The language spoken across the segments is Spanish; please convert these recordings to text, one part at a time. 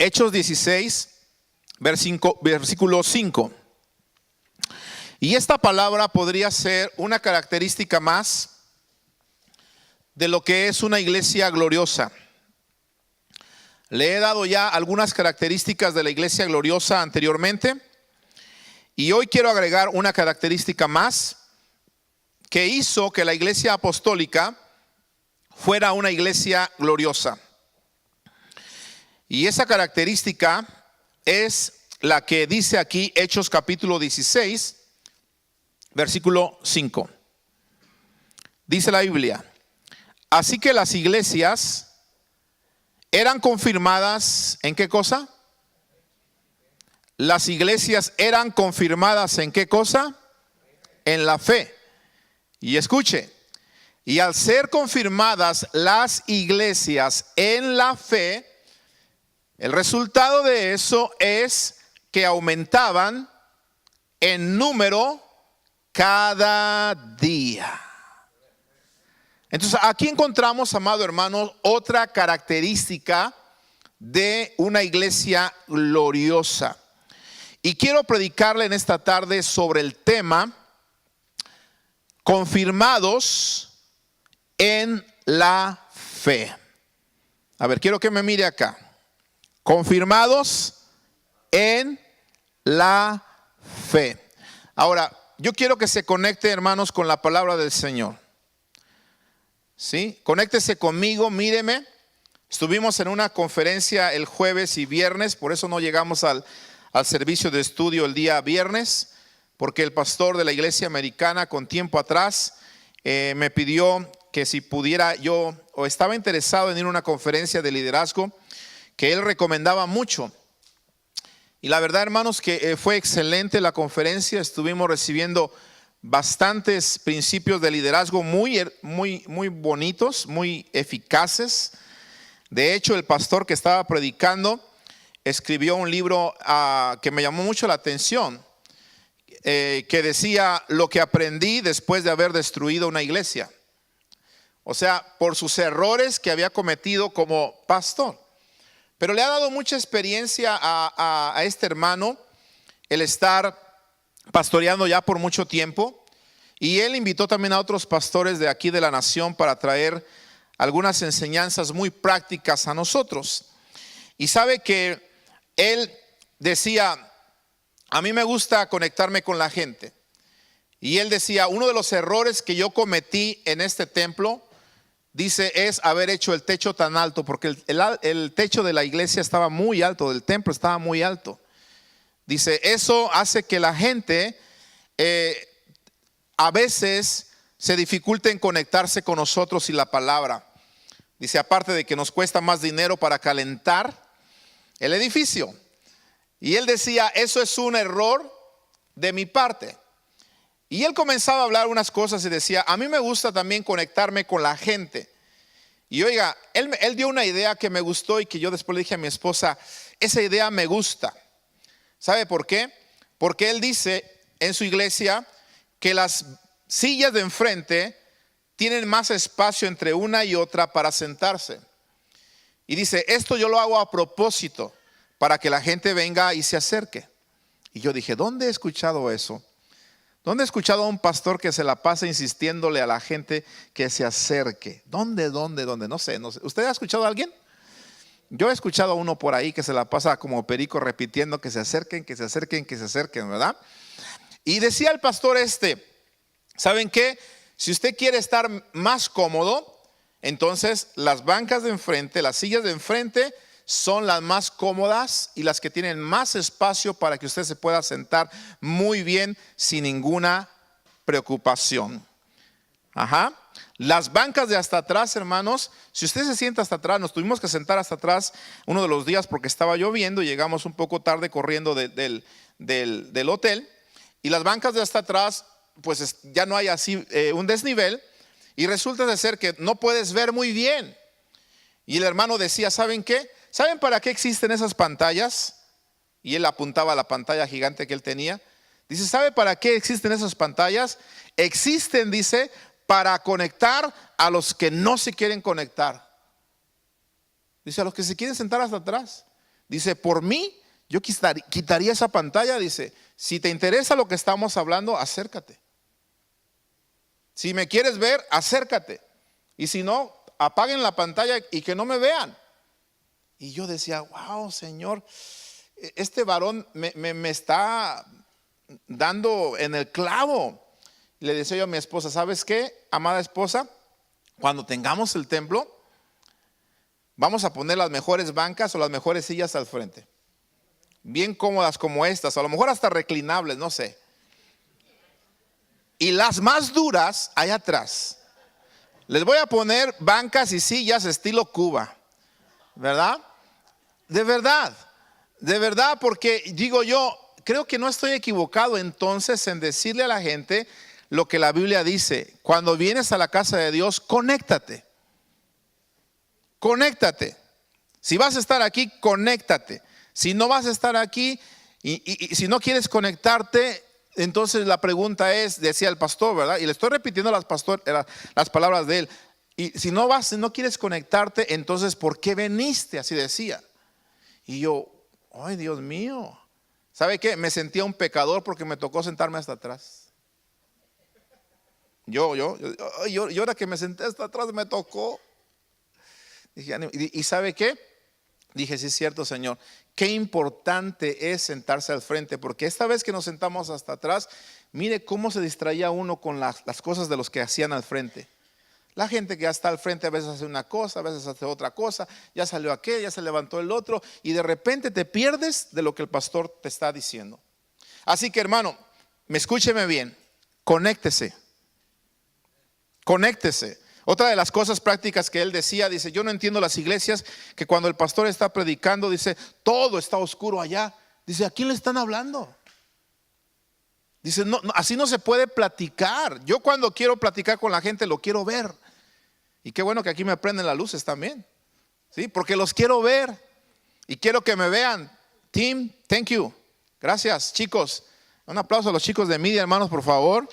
Hechos 16, versículo 5. Y esta palabra podría ser una característica más de lo que es una iglesia gloriosa. Le he dado ya algunas características de la iglesia gloriosa anteriormente, y hoy quiero agregar una característica más que hizo que la iglesia apostólica fuera una iglesia gloriosa. Y esa característica es la que dice aquí Hechos capítulo 16, versículo 5. Dice la Biblia: así que las iglesias eran confirmadas ¿en qué cosa? Las iglesias eran confirmadas ¿en qué cosa? En la fe. Y escuche, y al ser confirmadas las iglesias en la fe, el resultado de eso es que aumentaban en número cada día. Entonces aquí encontramos, amado hermano, otra característica de una iglesia gloriosa. Y quiero predicarle en esta tarde sobre el tema confirmados en la fe. A ver, quiero que me mire acá. Confirmados en la fe. Ahora, yo quiero que se conecte, hermanos, con la palabra del Señor. ¿Sí? Conéctese conmigo, míreme. Estuvimos en una conferencia el jueves y viernes, por eso no llegamos al servicio de estudio el día viernes, porque el pastor de la iglesia americana con tiempo atrás me pidió que si pudiera yo, o estaba interesado en ir a una conferencia de liderazgo que él recomendaba mucho. Y la verdad, hermanos, que fue excelente la conferencia. Estuvimos recibiendo bastantes principios de liderazgo muy bonitos, muy eficaces. De hecho, el pastor que estaba predicando escribió un libro que me llamó mucho la atención, que decía lo que aprendí después de haber destruido una iglesia. O sea, por sus errores que había cometido como pastor. Pero le ha dado mucha experiencia a este hermano el estar pastoreando ya por mucho tiempo. Y él invitó también a otros pastores de aquí de la nación para traer algunas enseñanzas muy prácticas a nosotros. Y sabe que él decía, a mí me gusta conectarme con la gente. Y él decía, uno de los errores que yo cometí en este templo, dice, es haber hecho el techo tan alto, porque el techo de la iglesia estaba muy alto, del templo estaba muy alto. Dice, eso hace que la gente a veces se dificulte en conectarse con nosotros y la palabra. Dice, aparte de que nos cuesta más dinero para calentar el edificio. Y él decía, eso es un error de mi parte. Y él comenzaba a hablar unas cosas y decía, a mí me gusta también conectarme con la gente. Y oiga, él dio una idea que me gustó y que yo después le dije a mi esposa, esa idea me gusta. ¿Sabe por qué? Porque él dice en su iglesia que las sillas de enfrente tienen más espacio entre una y otra para sentarse. Y dice, esto yo lo hago a propósito para que la gente venga y se acerque. Y yo dije, ¿dónde he escuchado eso? ¿Dónde he escuchado a un pastor que se la pasa insistiéndole a la gente que se acerque? ¿Dónde? No sé. ¿Usted ha escuchado a alguien? Yo he escuchado a uno por ahí que se la pasa como perico repitiendo que se acerquen, ¿verdad? Y decía el pastor ¿saben qué? Si usted quiere estar más cómodo, entonces las bancas de enfrente, las sillas de enfrente son las más cómodas y las que tienen más espacio para que usted se pueda sentar muy bien sin ninguna preocupación. Ajá. Las bancas de hasta atrás, hermanos, si usted se sienta hasta atrás, nos tuvimos que sentar hasta atrás uno de los días porque estaba lloviendo y llegamos un poco tarde corriendo del hotel. Y las bancas de hasta atrás, pues ya no hay así un desnivel y resulta de ser que no puedes ver muy bien. Y el hermano decía, ¿saben qué? ¿Saben para qué existen esas pantallas? Y él apuntaba a la pantalla gigante que él tenía. Dice, ¿sabe para qué existen esas pantallas? Existen, dice, para conectar a los que no se quieren conectar. Dice, a los que se quieren sentar hasta atrás. Dice, por mí, yo quitaría esa pantalla. Dice, si te interesa lo que estamos hablando, acércate. Si me quieres ver, acércate. Y si no, apaguen la pantalla y que no me vean. Y yo decía, wow, Señor, este varón me está dando en el clavo. Le decía yo a mi esposa, ¿sabes qué, amada esposa? Cuando tengamos el templo, vamos a poner las mejores bancas o las mejores sillas al frente. Bien cómodas como estas, a lo mejor hasta reclinables, no sé. Y las más duras allá atrás. Les voy a poner bancas y sillas estilo Cuba, ¿verdad? De verdad, porque digo yo, creo que no estoy equivocado entonces en decirle a la gente lo que la Biblia dice. Cuando vienes a la casa de Dios, conéctate. Conéctate. Si vas a estar aquí, conéctate. Si no vas a estar aquí y si no quieres conectarte, entonces la pregunta es, decía el pastor, ¿verdad? Y le estoy repitiendo las palabras de él. Y si no quieres conectarte, entonces ¿por qué veniste? Así decía. Y yo, ay, Dios mío, ¿sabe qué? Me sentía un pecador porque me tocó sentarme hasta atrás. Yo ahora que me senté hasta atrás me tocó. Dije, ¿y sabe qué? Dije, sí es cierto, Señor. Qué importante es sentarse al frente, porque esta vez que nos sentamos hasta atrás, mire cómo se distraía uno con las cosas de los que hacían al frente. La gente que ya está al frente a veces hace una cosa, a veces hace otra cosa, ya salió aquel, ya se levantó el otro, y de repente te pierdes de lo que el pastor te está diciendo. Así que, hermano, escúcheme bien, conéctese. Otra de las cosas prácticas que él decía, dice, yo no entiendo las iglesias que cuando el pastor está predicando, dice, todo está oscuro allá. Dice, ¿a quién le están hablando? Dice, no, así no se puede platicar. Yo cuando quiero platicar con la gente lo quiero ver. Y qué bueno que aquí me prenden las luces también, ¿sí? Porque los quiero ver y quiero que me vean. Team, thank you. Gracias, chicos. Un aplauso a los chicos de media, hermanos, por favor.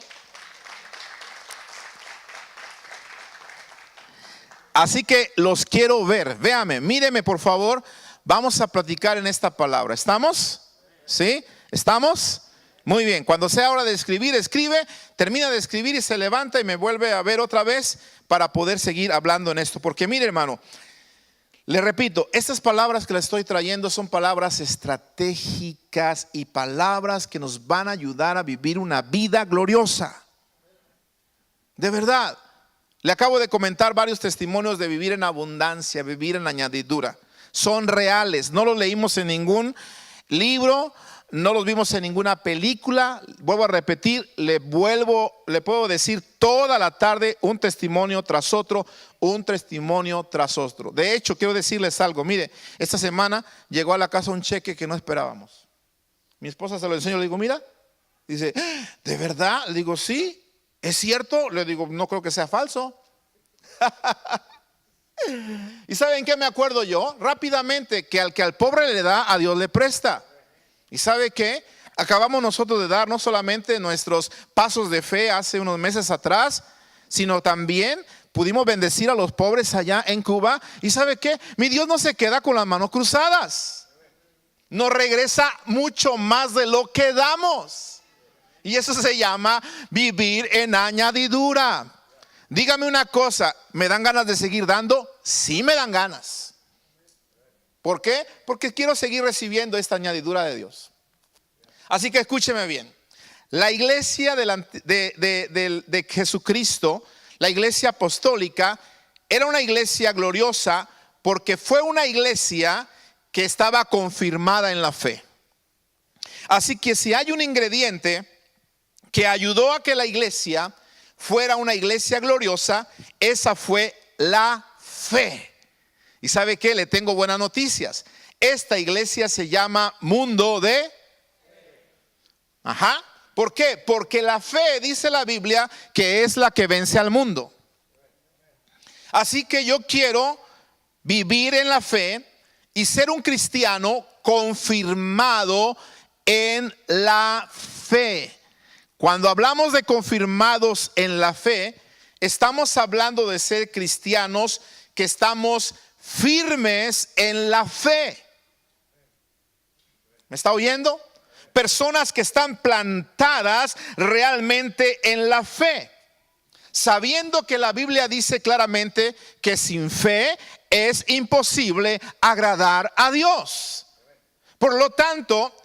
Así que los quiero ver. Véame, míreme por favor. Vamos a platicar en esta palabra. ¿Estamos? ¿Sí? ¿Estamos? Muy bien. Cuando sea hora de escribir, escribe. Termina de escribir y se levanta y me vuelve a ver otra vez para poder seguir hablando en esto. Porque mire, hermano, le repito, estas palabras que le estoy trayendo son palabras estratégicas y palabras que nos van a ayudar a vivir una vida gloriosa. De verdad. Le acabo de comentar varios testimonios de vivir en abundancia, vivir en añadidura. Son reales, no los leímos en ningún libro, no los vimos en ninguna película. Vuelvo a repetir, le puedo decir toda la tarde un testimonio tras otro, un testimonio tras otro. De hecho, quiero decirles algo. Mire, esta semana llegó a la casa un cheque que no esperábamos. Mi esposa se lo enseñó, le digo, mira. Dice, ¿de verdad? Le digo, sí. ¿Es cierto? Le digo, no creo que sea falso. ¿Y saben qué me acuerdo yo? Rápidamente, que al pobre le da, a Dios le presta. ¿Y sabe qué? Acabamos nosotros de dar no solamente nuestros pasos de fe hace unos meses atrás, sino también pudimos bendecir a los pobres allá en Cuba. ¿Y sabe qué? Mi Dios no se queda con las manos cruzadas. Nos regresa mucho más de lo que damos. Y eso se llama vivir en añadidura. Dígame una cosa, ¿me dan ganas de seguir dando? Sí me dan ganas. ¿Por qué? Porque quiero seguir recibiendo esta añadidura de Dios. Así que escúcheme bien. La iglesia de Jesucristo, la iglesia apostólica, era una iglesia gloriosa porque fue una iglesia que estaba confirmada en la fe. Así que si hay un ingrediente que ayudó a que la iglesia fuera una iglesia gloriosa, esa fue la fe. ¿Y sabe qué? Le tengo buenas noticias. Esta iglesia se llama Mundo de... Ajá. ¿Por qué? Porque la fe, dice la Biblia, que es la que vence al mundo. Así que yo quiero vivir en la fe y ser un cristiano confirmado en la fe. Cuando hablamos de confirmados en la fe, estamos hablando de ser cristianos que estamos firmes en la fe. ¿Me está oyendo? Personas que están plantadas realmente en la fe, sabiendo que la Biblia dice claramente que sin fe es imposible agradar a Dios. Por lo tanto,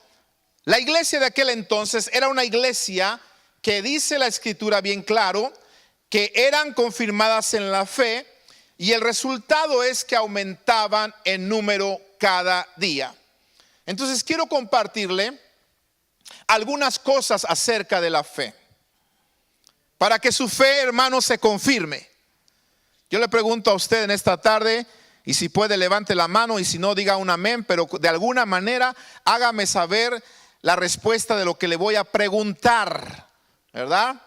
la iglesia de aquel entonces era una iglesia que dice la Escritura bien claro, que eran confirmadas en la fe, y el resultado es que aumentaban en número cada día. Entonces quiero compartirle algunas cosas acerca de la fe, para que su fe, hermano, se confirme. Yo le pregunto a usted en esta tarde, y si puede levante la mano, y si no diga un amén, pero de alguna manera hágame saber la respuesta de lo que le voy a preguntar, ¿verdad?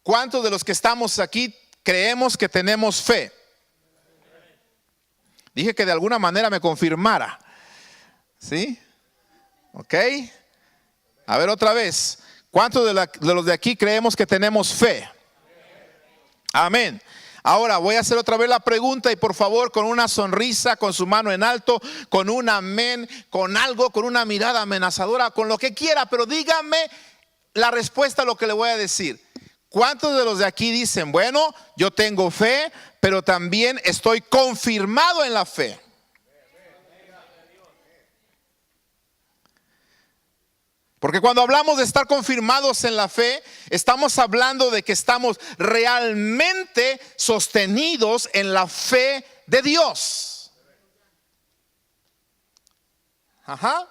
¿Cuántos de los que estamos aquí creemos que tenemos fe? Dije que de alguna manera me confirmara. ¿Sí? ¿Ok? A ver otra vez. ¿Cuántos de los de aquí creemos que tenemos fe? Amén. Ahora voy a hacer otra vez la pregunta, y por favor con una sonrisa, con su mano en alto, con un amén, con algo, con una mirada amenazadora, con lo que quiera, pero dígame la respuesta a lo que le voy a decir. ¿Cuántos de los de aquí dicen, bueno, yo tengo fe, pero también estoy confirmado en la fe? Porque cuando hablamos de estar confirmados en la fe, estamos hablando de que estamos realmente sostenidos en la fe de Dios. Ajá.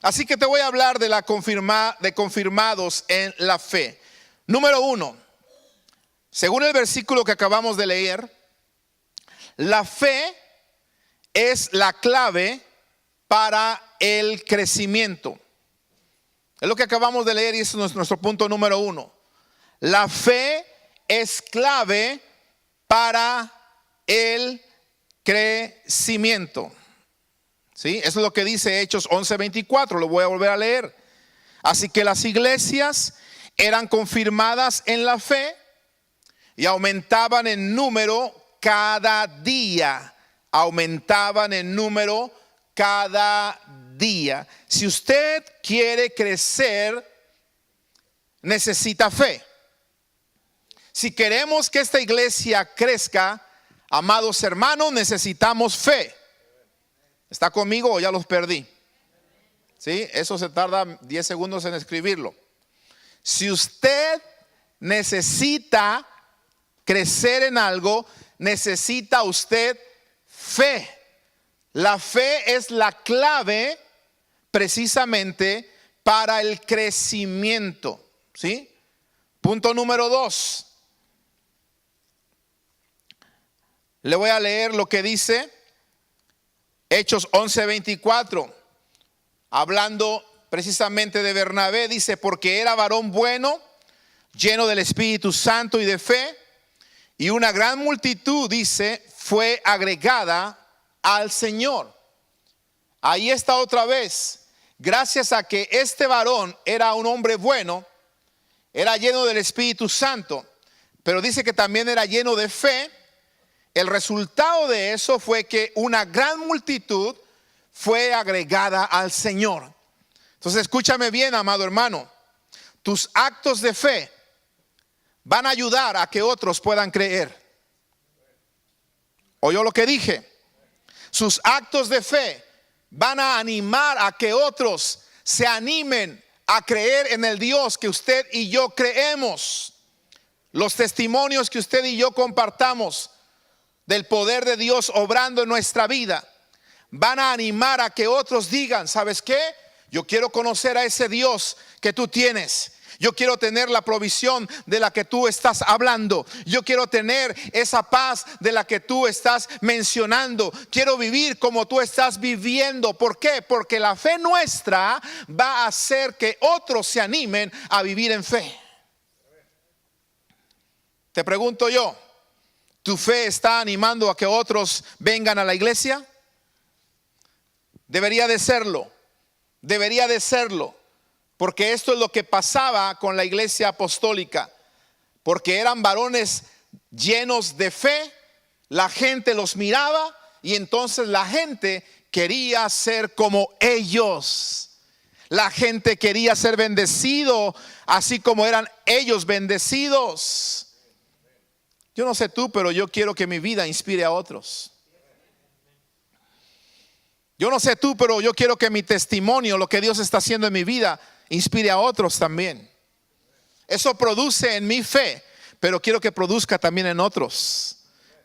Así que te voy a hablar de de confirmados en la fe. Número 1, según el versículo que acabamos de leer, la fe es la clave para el crecimiento. Es lo que acabamos de leer, y ese es nuestro punto número 1. La fe es clave para el crecimiento. ¿Sí? Eso es lo que dice Hechos 11:24. Lo voy a volver a leer. Así que las iglesias eran confirmadas en la fe y aumentaban en número cada día. Aumentaban en número cada día. Si usted quiere crecer, necesita fe. Si queremos que esta iglesia crezca, amados hermanos, necesitamos fe. ¿Está conmigo o ya los perdí? ¿Sí? Eso se tarda 10 segundos en escribirlo. Si usted necesita crecer en algo, necesita usted fe. La fe es la clave precisamente para el crecimiento. ¿Sí? Punto número 2. Le voy a leer lo que dice Hechos 11:24. Hablando precisamente de Bernabé, dice: porque era varón bueno, lleno del Espíritu Santo y de fe, y una gran multitud, dice, fue agregada al Señor. Ahí está otra vez. Gracias a que este varón era un hombre bueno, era lleno del Espíritu Santo, pero dice que también era lleno de fe. El resultado de eso fue que una gran multitud fue agregada al Señor. Entonces escúchame bien, amado hermano. Tus actos de fe van a ayudar a que otros puedan creer. ¿Oyó lo que dije? Sus actos de fe van a animar a que otros se animen a creer en el Dios que usted y yo creemos. Los testimonios que usted y yo compartamos del poder de Dios obrando en nuestra vida van a animar a que otros digan: ¿sabes qué? Yo quiero conocer a ese Dios que tú tienes. Yo quiero tener la provisión de la que tú estás hablando. Yo quiero tener esa paz de la que tú estás mencionando. Quiero vivir como tú estás viviendo. ¿Por qué? Porque la fe nuestra va a hacer que otros se animen a vivir en fe. Te pregunto yo, ¿tu fe está animando a que otros vengan a la iglesia? Debería de serlo. Debería de serlo. Porque esto es lo que pasaba con la iglesia apostólica. Porque eran varones llenos de fe, la gente los miraba y entonces la gente quería ser como ellos. La gente quería ser bendecido, así como eran ellos bendecidos. Yo no sé tú, pero yo quiero que mi vida inspire a otros. Yo no sé tú, pero yo quiero que mi testimonio, lo que Dios está haciendo en mi vida, inspire a otros también. Eso produce en mi fe, pero quiero que produzca también en otros.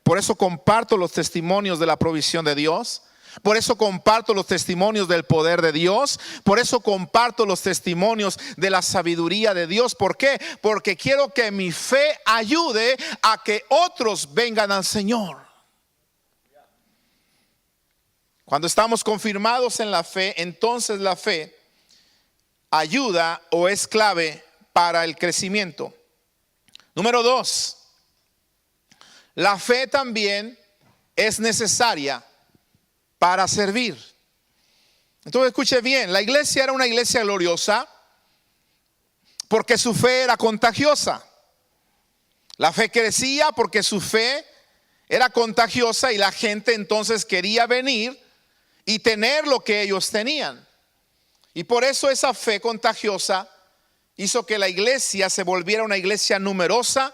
Por eso comparto los testimonios de la provisión de Dios. Por eso comparto los testimonios del poder de Dios. Por eso comparto los testimonios de la sabiduría de Dios. ¿Por qué? Porque quiero que mi fe ayude a que otros vengan al Señor. Cuando estamos confirmados en la fe, entonces la fe ayuda o es clave para el crecimiento. Número 2, la fe también es necesaria para servir. Entonces escuche bien, la iglesia era una iglesia gloriosa porque su fe era contagiosa. La fe crecía porque su fe era contagiosa y la gente entonces quería venir y tener lo que ellos tenían. Y por eso esa fe contagiosa hizo que la iglesia se volviera una iglesia numerosa,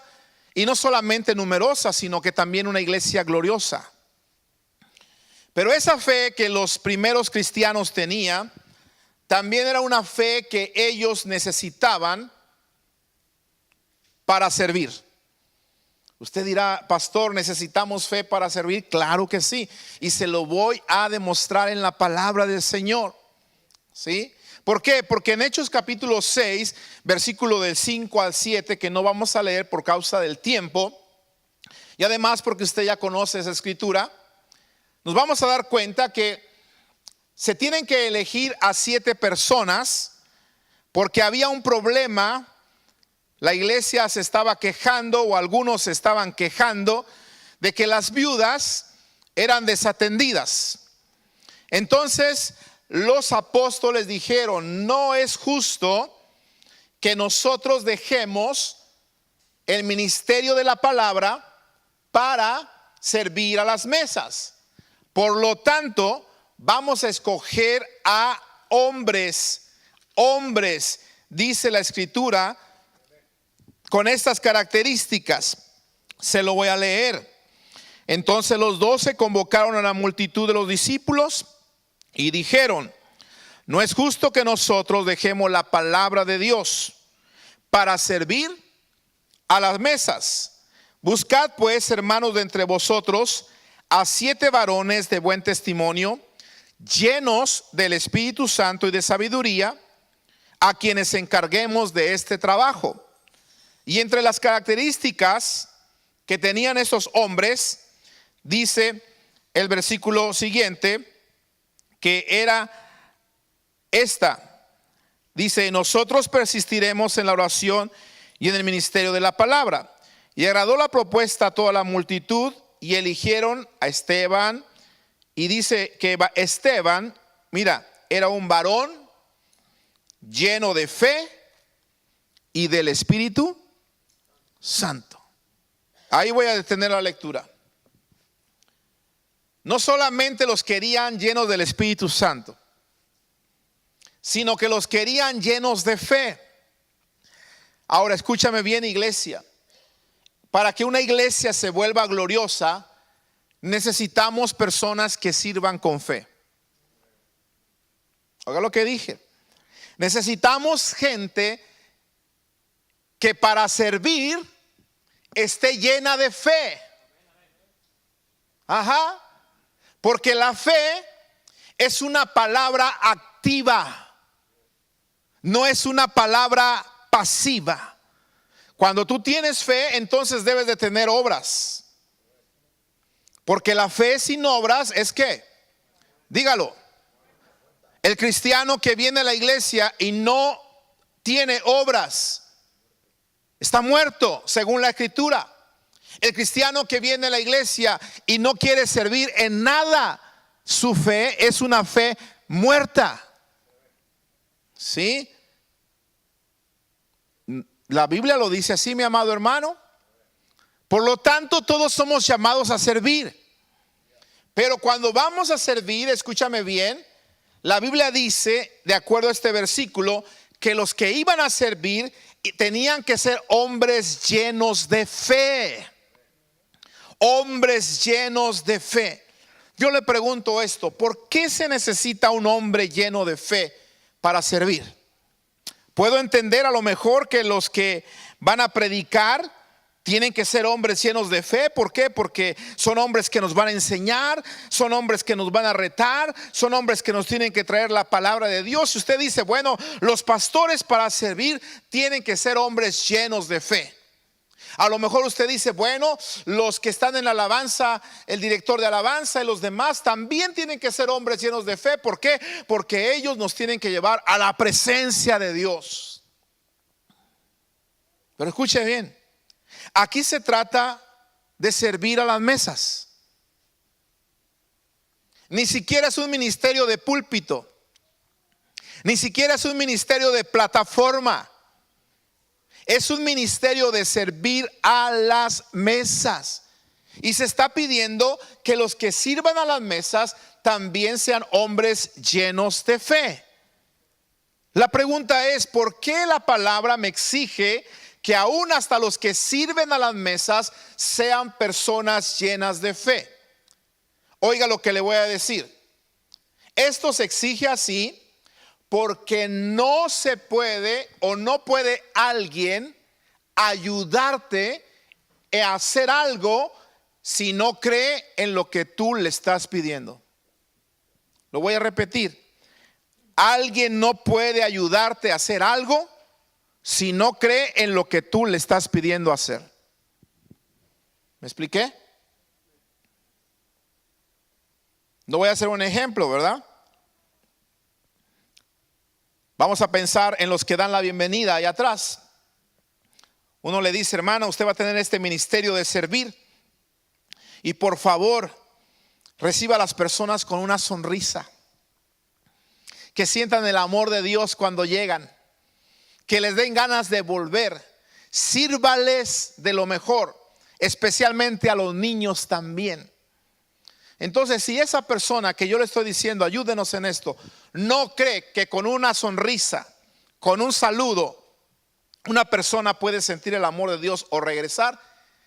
y no solamente numerosa, sino que también una iglesia gloriosa. Pero esa fe que los primeros cristianos tenían, también era una fe que ellos necesitaban para servir. Usted dirá, pastor, ¿necesitamos fe para servir? Claro que sí, y se lo voy a demostrar en la palabra del Señor. ¿Sí? ¿Por qué? Porque en Hechos capítulo 6, versículo del 5 al 7, que no vamos a leer por causa del tiempo, y además porque usted ya conoce esa escritura, nos vamos a dar cuenta que se tienen que elegir a 7 personas porque había un problema. La iglesia se estaba quejando, o algunos se estaban quejando, de que las viudas eran desatendidas. Entonces los apóstoles dijeron, no es justo que nosotros dejemos el ministerio de la palabra para servir a las mesas. Por lo tanto, vamos a escoger a hombres, dice la escritura, con estas características. Se lo voy a leer. Entonces los 12 convocaron a la multitud de los discípulos y dijeron, no es justo que nosotros dejemos la palabra de Dios para servir a las mesas. Buscad pues, hermanos, de entre vosotros a 7 varones de buen testimonio, llenos del Espíritu Santo y de sabiduría, a quienes encarguemos de este trabajo. Y entre las características que tenían esos hombres, dice el versículo siguiente, que era esta. Dice, nosotros persistiremos en la oración y en el ministerio de la palabra. Y agradó la propuesta a toda la multitud y eligieron a Esteban. Y dice que Esteban, mira, era un varón lleno de fe y del Espíritu Santo. Ahí voy a detener la lectura. No solamente los querían llenos del Espíritu Santo, sino que los querían llenos de fe. Ahora escúchame bien, iglesia. Para que una iglesia se vuelva gloriosa, necesitamos personas que sirvan con fe. Oiga lo que dije. Necesitamos gente que para servir esté llena de fe. Ajá. Porque la fe es una palabra activa, no es una palabra pasiva. Cuando tú tienes fe, entonces debes de tener obras. Porque la fe sin obras es ¿qué? Dígalo. El cristiano que viene a la iglesia y no tiene obras está muerto, según la escritura. El cristiano que viene a la iglesia y no quiere servir en nada, su fe es una fe muerta. ¿Sí? La Biblia lo dice así, mi amado hermano. Por lo tanto, todos somos llamados a servir. Pero cuando vamos a servir, escúchame bien, La Biblia dice, de acuerdo a este versículo, que los que iban a servir tenían que ser hombres llenos de fe. Hombres llenos de fe. Yo le pregunto esto: ¿por qué se necesita un hombre lleno de fe para servir? Puedo entender a lo mejor que los que van a predicar tienen que ser hombres llenos de fe. ¿Por qué? Porque son hombres que nos van a enseñar, son hombres que nos van a retar, son hombres que nos tienen que traer la palabra de Dios. Si usted dice, bueno, los pastores para servir tienen que ser hombres llenos de fe. A lo mejor usted dice, bueno, los que están en la alabanza, el director de alabanza y los demás también tienen que ser hombres llenos de fe. ¿Por qué? Porque ellos nos tienen que llevar a la presencia de Dios. Pero escuche bien, aquí se trata de servir a las mesas. Ni siquiera es un ministerio de púlpito, ni siquiera es un ministerio de plataforma. Es un ministerio de servir a las mesas. Y se está pidiendo que los que sirvan a las mesas también sean hombres llenos de fe. La pregunta es, ¿por qué la palabra me exige que aún hasta los que sirven a las mesas sean personas llenas de fe? Oiga lo que le voy a decir. Esto se exige así porque no se puede o no puede alguien ayudarte a hacer algo si no cree en lo que tú le estás pidiendo. Lo voy a repetir. Alguien no puede ayudarte a hacer algo si no cree en lo que tú le estás pidiendo hacer. ¿Me expliqué? No voy a hacer un ejemplo, ¿verdad? Vamos a pensar en los que dan la bienvenida allá atrás. Uno le dice, hermana, usted va a tener este ministerio de servir, y por favor, reciba a las personas con una sonrisa, que sientan el amor de Dios cuando llegan, que les den ganas de volver. Sírvales de lo mejor, especialmente a los niños también. Entonces, si esa persona que yo le estoy diciendo, ayúdenos en esto, no cree que con una sonrisa, con un saludo, una persona puede sentir el amor de Dios o regresar,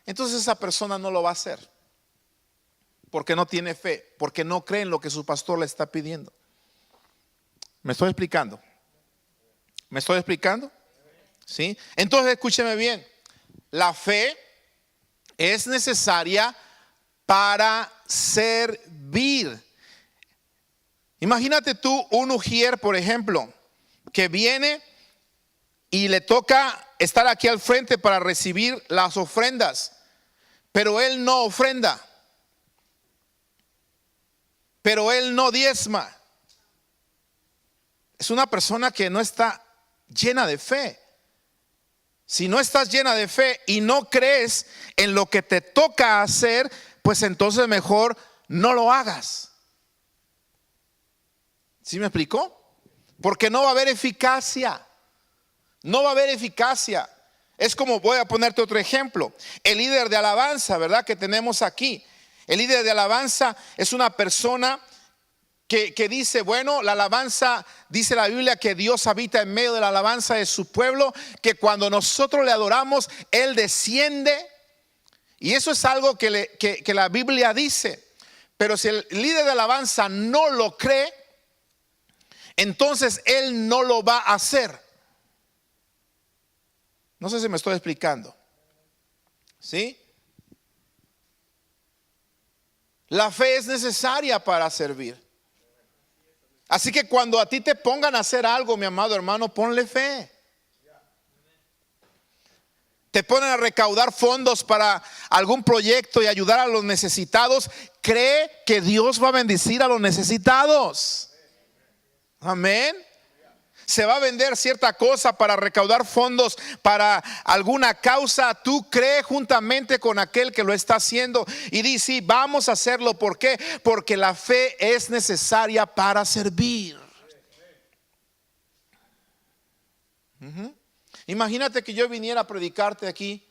entonces esa persona no lo va a hacer, porque no tiene fe, porque no cree en lo que su pastor le está pidiendo. ¿Me estoy explicando? ¿Me estoy explicando? ¿Sí? Entonces escúcheme bien, la fe es necesaria para servir. Imagínate tú un ujier, por ejemplo, que viene y le toca estar aquí al frente para recibir las ofrendas, pero él no ofrenda, pero él no diezma. Es una persona que no está llena de fe. Si no estás llena de fe y no crees en lo que te toca hacer, pues entonces mejor no lo hagas. ¿Sí me explicó? Porque no va a haber eficacia. No va a haber eficacia. Es como, voy a ponerte otro ejemplo. El líder de alabanza, ¿verdad? Que tenemos aquí. El líder de alabanza es una persona que dice, bueno, la alabanza, dice la Biblia que Dios habita en medio de la alabanza de su pueblo, que cuando nosotros le adoramos, Él desciende. Y eso es algo que la Biblia dice. Pero si el líder de alabanza no lo cree, entonces él no lo va a hacer. No sé si me estoy explicando. ¿Sí? La fe es necesaria para servir. Así que cuando a ti te pongan a hacer algo, mi amado hermano, ponle fe. Te ponen a recaudar fondos para algún proyecto y ayudar a los necesitados, cree que Dios va a bendecir a los necesitados. Amén. Se va a vender cierta cosa para recaudar fondos para alguna causa. Tú cree juntamente con aquel que lo está haciendo y dice, sí, vamos a hacerlo. ¿Por qué? Porque la fe es necesaria para servir. Imagínate que yo viniera a predicarte aquí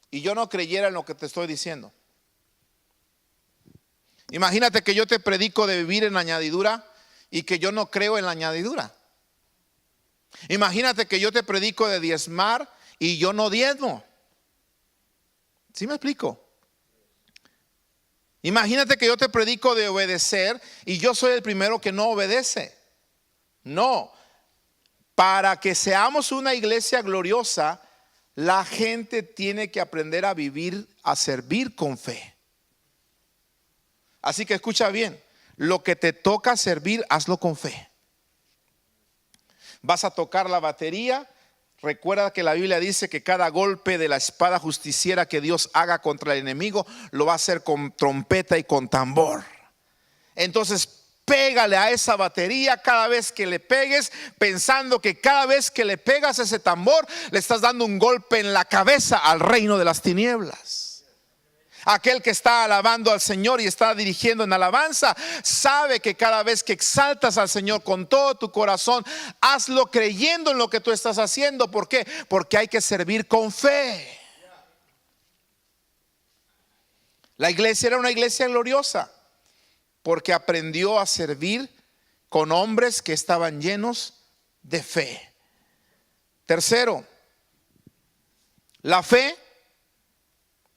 y yo no creyera en lo que te estoy diciendo. Imagínate que yo te predico de vivir en añadidura y que yo no creo en la añadidura. Imagínate que yo te predico de diezmar y yo no diezmo. ¿Sí me explico? Imagínate que yo te predico de obedecer y yo soy el primero que no obedece. No, para que seamos una iglesia gloriosa, la gente tiene que aprender a vivir, a servir con fe. Así que escucha bien, lo que te toca servir, hazlo con fe. Vas a tocar la batería. Recuerda que la Biblia dice que cada golpe de la espada justiciera que Dios haga contra el enemigo lo va a hacer con trompeta y con tambor. Entonces pégale a esa batería cada vez que le pegues, pensando que cada vez que le pegas ese tambor le estás dando un golpe en la cabeza al reino de las tinieblas. Aquel que está alabando al Señor y está dirigiendo en alabanza sabe que cada vez que exaltas al Señor con todo tu corazón, hazlo creyendo en lo que tú estás haciendo. ¿Por qué? Porque hay que servir con fe. La iglesia era una iglesia gloriosa porque aprendió a servir con hombres que estaban llenos de fe. Tercero, la fe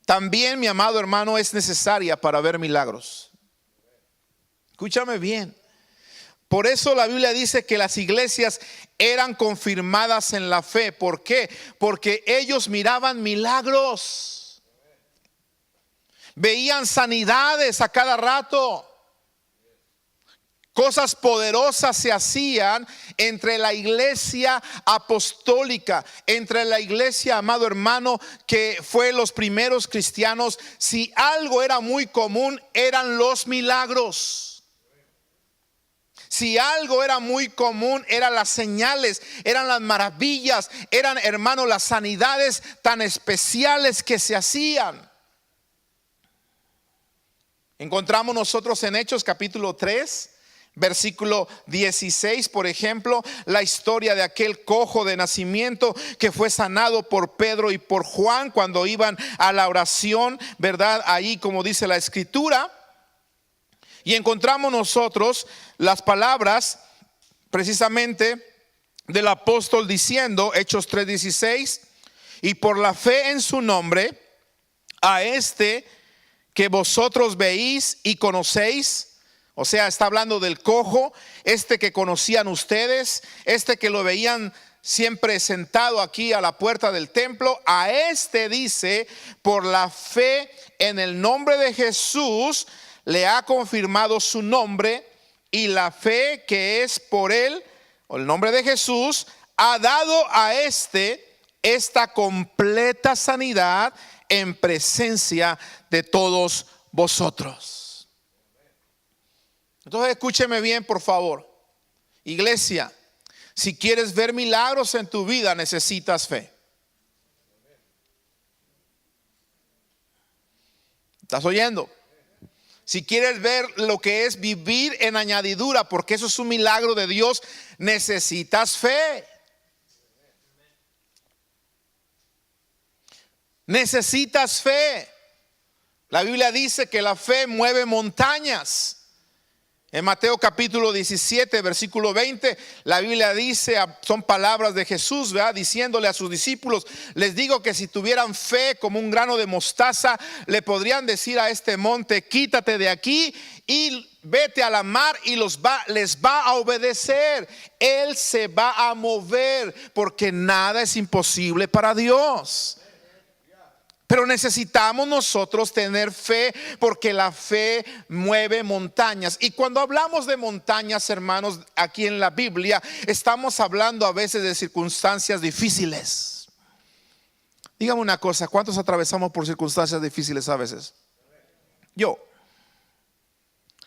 también, mi amado hermano, es necesaria para ver milagros. Escúchame bien. Por eso la Biblia dice que las iglesias eran confirmadas en la fe. ¿Por qué? Porque ellos miraban milagros. Veían sanidades a cada rato. Cosas poderosas se hacían entre la iglesia apostólica, entre la iglesia, amado hermano, que fue los primeros cristianos. Si algo era muy común, eran los milagros. Si algo era muy común, eran las señales, eran las maravillas, eran, hermano, las sanidades tan especiales que se hacían. Encontramos nosotros en Hechos capítulo 3, versículo 16, por ejemplo, la historia de aquel cojo de nacimiento que fue sanado por Pedro y por Juan cuando iban a la oración, ¿verdad? Ahí, como dice la escritura. Y encontramos nosotros las palabras precisamente del apóstol diciendo, Hechos 3:16, y por la fe en su nombre, a este que vosotros veís y conocéis. O sea, está hablando del cojo, este que conocían ustedes, este que lo veían siempre sentado aquí a la puerta del templo. A este dice, por la fe en el nombre de Jesús, le ha confirmado su nombre, y la fe que es por él, o el nombre de Jesús, ha dado a este esta completa sanidad en presencia de todos vosotros. Entonces escúcheme bien, por favor. Iglesia, si quieres ver milagros en tu vida, necesitas fe. ¿Estás oyendo? Si quieres ver lo que es vivir en añadidura, porque eso es un milagro de Dios, necesitas fe. Necesitas fe. La Biblia dice que la fe mueve montañas. En Mateo capítulo 17, versículo 20, la Biblia dice, son palabras de Jesús, ¿verdad? Diciéndole a sus discípulos, les digo que si tuvieran fe como un grano de mostaza, le podrían decir a este monte, quítate de aquí y vete a la mar, y les va a obedecer. Él se va a mover, porque nada es imposible para Dios. Pero necesitamos nosotros tener fe, porque la fe mueve montañas. Y cuando hablamos de montañas, hermanos, aquí en la Biblia, estamos hablando a veces de circunstancias difíciles. Dígame una cosa, ¿cuántos atravesamos por circunstancias difíciles a veces? Yo.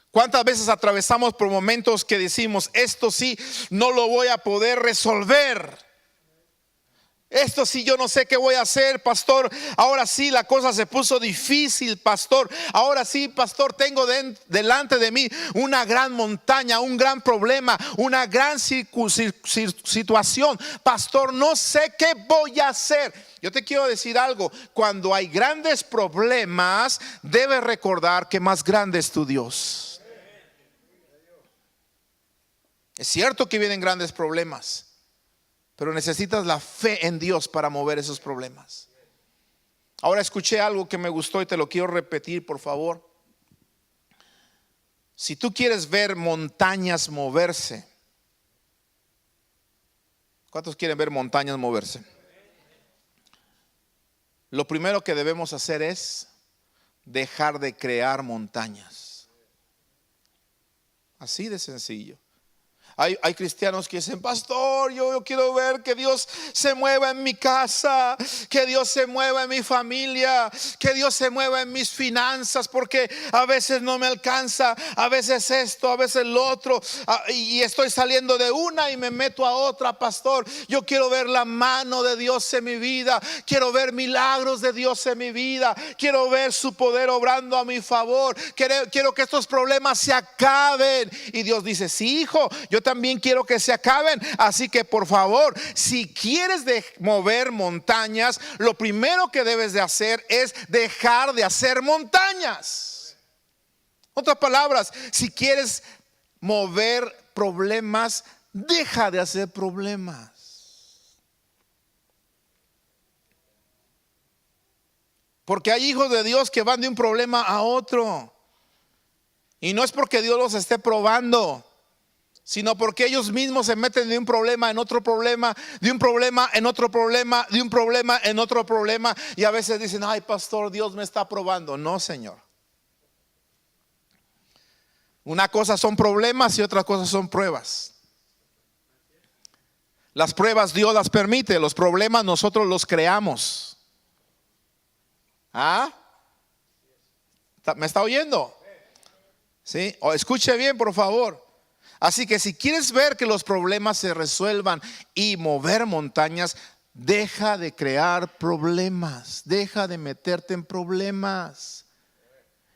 ¿Cuántas veces atravesamos por momentos que decimos, esto sí, no lo voy a poder resolver? Esto sí, yo no sé qué voy a hacer, pastor. Ahora sí la cosa se puso difícil, pastor. Ahora sí, pastor, tengo delante de mí una gran montaña, un gran problema, una gran situación. Pastor, no sé qué voy a hacer. Yo te quiero decir algo. Cuando hay grandes problemas, debes recordar que más grande es tu Dios. Es cierto que vienen grandes problemas, pero necesitas la fe en Dios para mover esos problemas. Ahora escuché algo que me gustó y te lo quiero repetir, por favor. Si tú quieres ver montañas moverse, ¿cuántos quieren ver montañas moverse? Lo primero que debemos hacer es dejar de crear montañas. Así de sencillo. Hay cristianos que dicen: pastor, yo quiero ver que Dios se mueva en mi casa, que Dios se mueva en mi familia, que Dios se mueva en mis finanzas, porque a veces no me alcanza, a veces esto, a veces lo otro, y estoy saliendo de una y me meto a otra. Pastor, yo quiero ver la mano de Dios en mi vida, quiero ver milagros de Dios en mi vida, quiero ver su poder obrando a mi favor, quiero que estos problemas se acaben. Y Dios dice: sí, hijo, yo también quiero que se acaben. Así que por favor, si quieres mover montañas, lo primero que debes de hacer es dejar de hacer montañas. Otras palabras, si quieres mover problemas, deja de hacer problemas. Porque hay hijos de Dios que van de un problema a otro, y no es porque Dios los esté probando, sino porque ellos mismos se meten de un problema en otro problema, de un problema en otro problema, de un problema en otro problema. Y a veces dicen: ay, pastor, Dios me está probando. No, Señor. Una cosa son problemas y otra cosa son pruebas. Las pruebas Dios las permite, los problemas nosotros los creamos. ¿Me está oyendo? ¿Sí? O escuche bien, por favor. Así que si quieres ver que los problemas se resuelvan y mover montañas, deja de crear problemas, deja de meterte en problemas.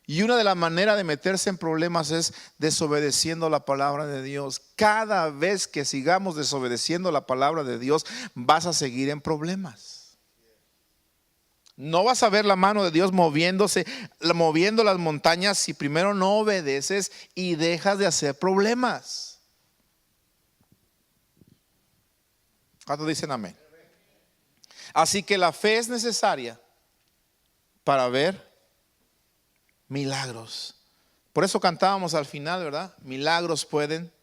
Y una de las maneras de meterse en problemas es desobedeciendo la palabra de Dios. Cada vez que sigamos desobedeciendo la palabra de Dios, vas a seguir en problemas. No vas a ver la mano de Dios moviendo las montañas si primero no obedeces y dejas de hacer problemas. ¿Cuántos dicen amén? Así que la fe es necesaria para ver milagros. Por eso cantábamos al final, ¿verdad? Milagros pueden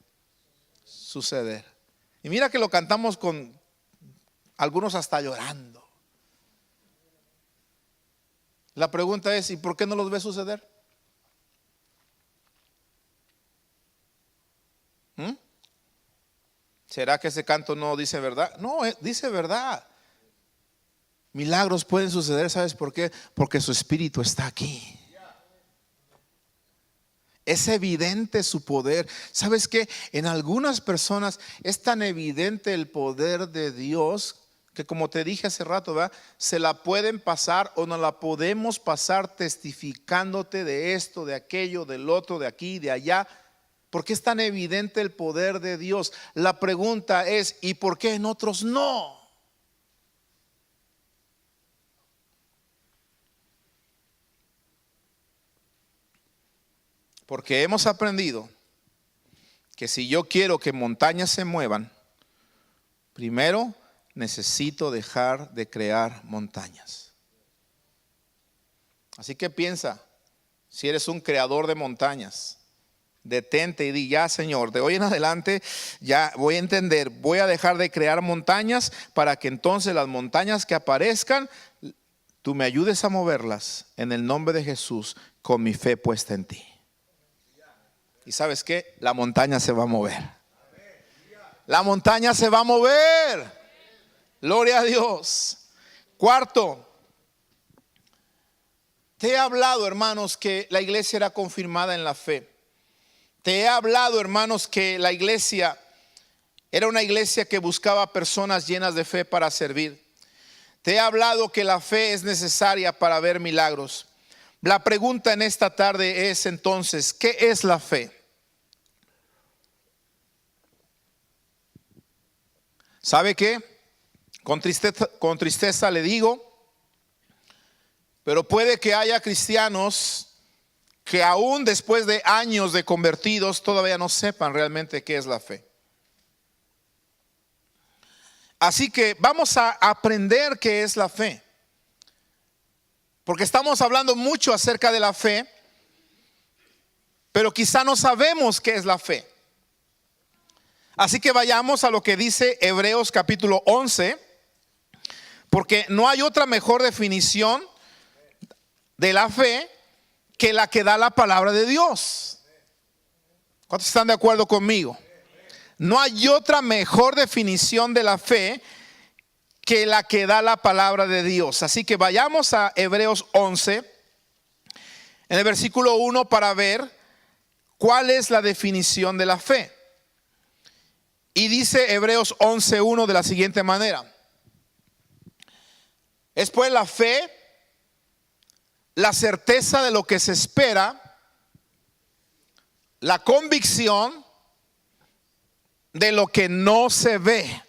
suceder. Y mira que lo cantamos con algunos hasta llorando. La pregunta es: ¿y por qué no los ves suceder? ¿Será que ese canto no dice verdad? No, dice verdad. Milagros pueden suceder, ¿sabes por qué? Porque su espíritu está aquí. Es evidente su poder. ¿Sabes qué? En algunas personas es tan evidente el poder de Dios que, como te dije hace rato, ¿verdad?, se la pueden pasar o no la podemos pasar testificándote de esto, de aquello, del otro, de aquí, de allá, porque es tan evidente el poder de Dios. La pregunta es: ¿y por qué en otros no? Porque hemos aprendido que si yo quiero que montañas se muevan, primero necesito dejar de crear montañas. Así que piensa, si eres un creador de montañas, detente y di: ya, Señor, de hoy en adelante ya voy a entender, voy a dejar de crear montañas para que entonces las montañas que aparezcan, tú me ayudes a moverlas en el nombre de Jesús, con mi fe puesta en ti. Y ¿sabes qué? La montaña se va a mover. La montaña se va a mover. Gloria a Dios. Cuarto, te he hablado, hermanos, que la iglesia era confirmada en la fe. Te he hablado, hermanos, que la iglesia era una iglesia que buscaba personas llenas de fe para servir. Te he hablado que la fe es necesaria para ver milagros. La pregunta en esta tarde es entonces: ¿qué es la fe? ¿Sabe qué? Con tristeza le digo, pero puede que haya cristianos que aún después de años de convertidos todavía no sepan realmente qué es la fe. Así que vamos a aprender qué es la fe. Porque estamos hablando mucho acerca de la fe, pero quizá no sabemos qué es la fe. Así que vayamos a lo que dice Hebreos capítulo 11, porque no hay otra mejor definición de la fe que la que da la palabra de Dios. ¿Cuántos están de acuerdo conmigo? No hay otra mejor definición de la fe que la que da la palabra de Dios. Así que vayamos a Hebreos 11, en el versículo 1, para ver cuál es la definición de la fe. Y dice Hebreos 11:1 de la siguiente manera: es pues la fe, la certeza de lo que se espera, la convicción de lo que no se ve.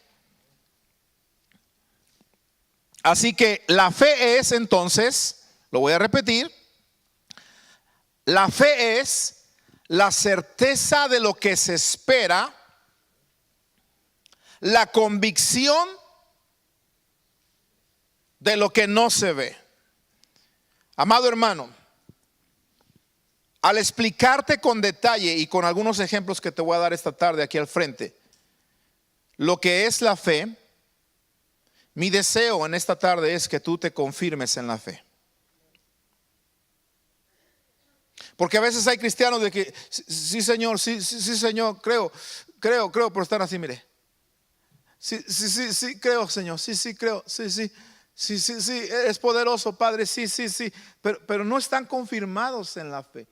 Así que la fe es, entonces, lo voy a repetir, la fe es la certeza de lo que se espera, la convicción de lo que no se ve. Amado hermano, al explicarte con detalle y con algunos ejemplos que te voy a dar esta tarde aquí al frente, lo que es la fe, mi deseo en esta tarde es que tú te confirmes en la fe. Porque a veces hay cristianos de que sí Señor, sí Señor, creo, pero están así, mire. Sí, creo, Señor, sí, creo, sí, es poderoso, Padre, sí, pero no están confirmados en la fe,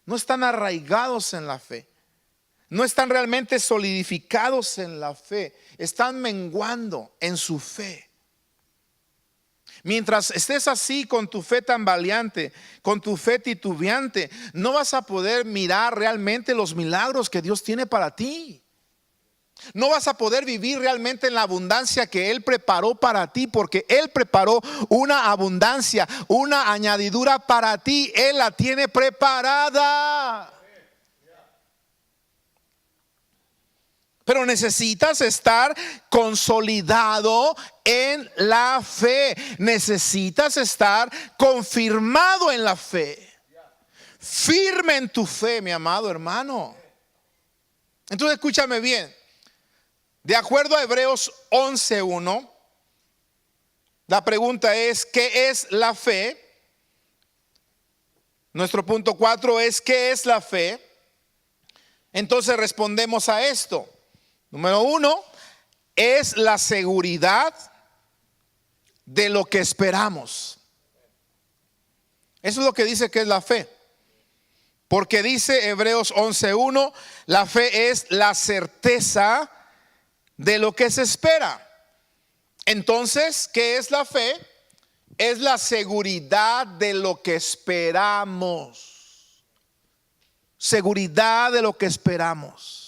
no están arraigados en la fe, no están realmente solidificados en la fe, están menguando en su fe. Mientras estés así con tu fe tambaleante, con tu fe titubeante, no vas a poder mirar realmente los milagros que Dios tiene para ti. No vas a poder vivir realmente en la abundancia que Él preparó para ti, porque Él preparó una abundancia, una añadidura para ti. Él la tiene preparada. Pero necesitas estar consolidado en la fe. Necesitas estar confirmado en la fe. Firme en tu fe, mi amado hermano. Entonces escúchame bien. De acuerdo a Hebreos 11:1, la pregunta es: ¿qué es la fe? Nuestro punto 4 es: ¿qué es la fe? Entonces respondemos a esto. Número 1, es la seguridad de lo que esperamos. Eso es lo que dice que es la fe. Porque dice Hebreos 11:1, la fe es la certeza de lo que se espera. Entonces, ¿qué es la fe? Es la seguridad de lo que esperamos. Seguridad de lo que esperamos.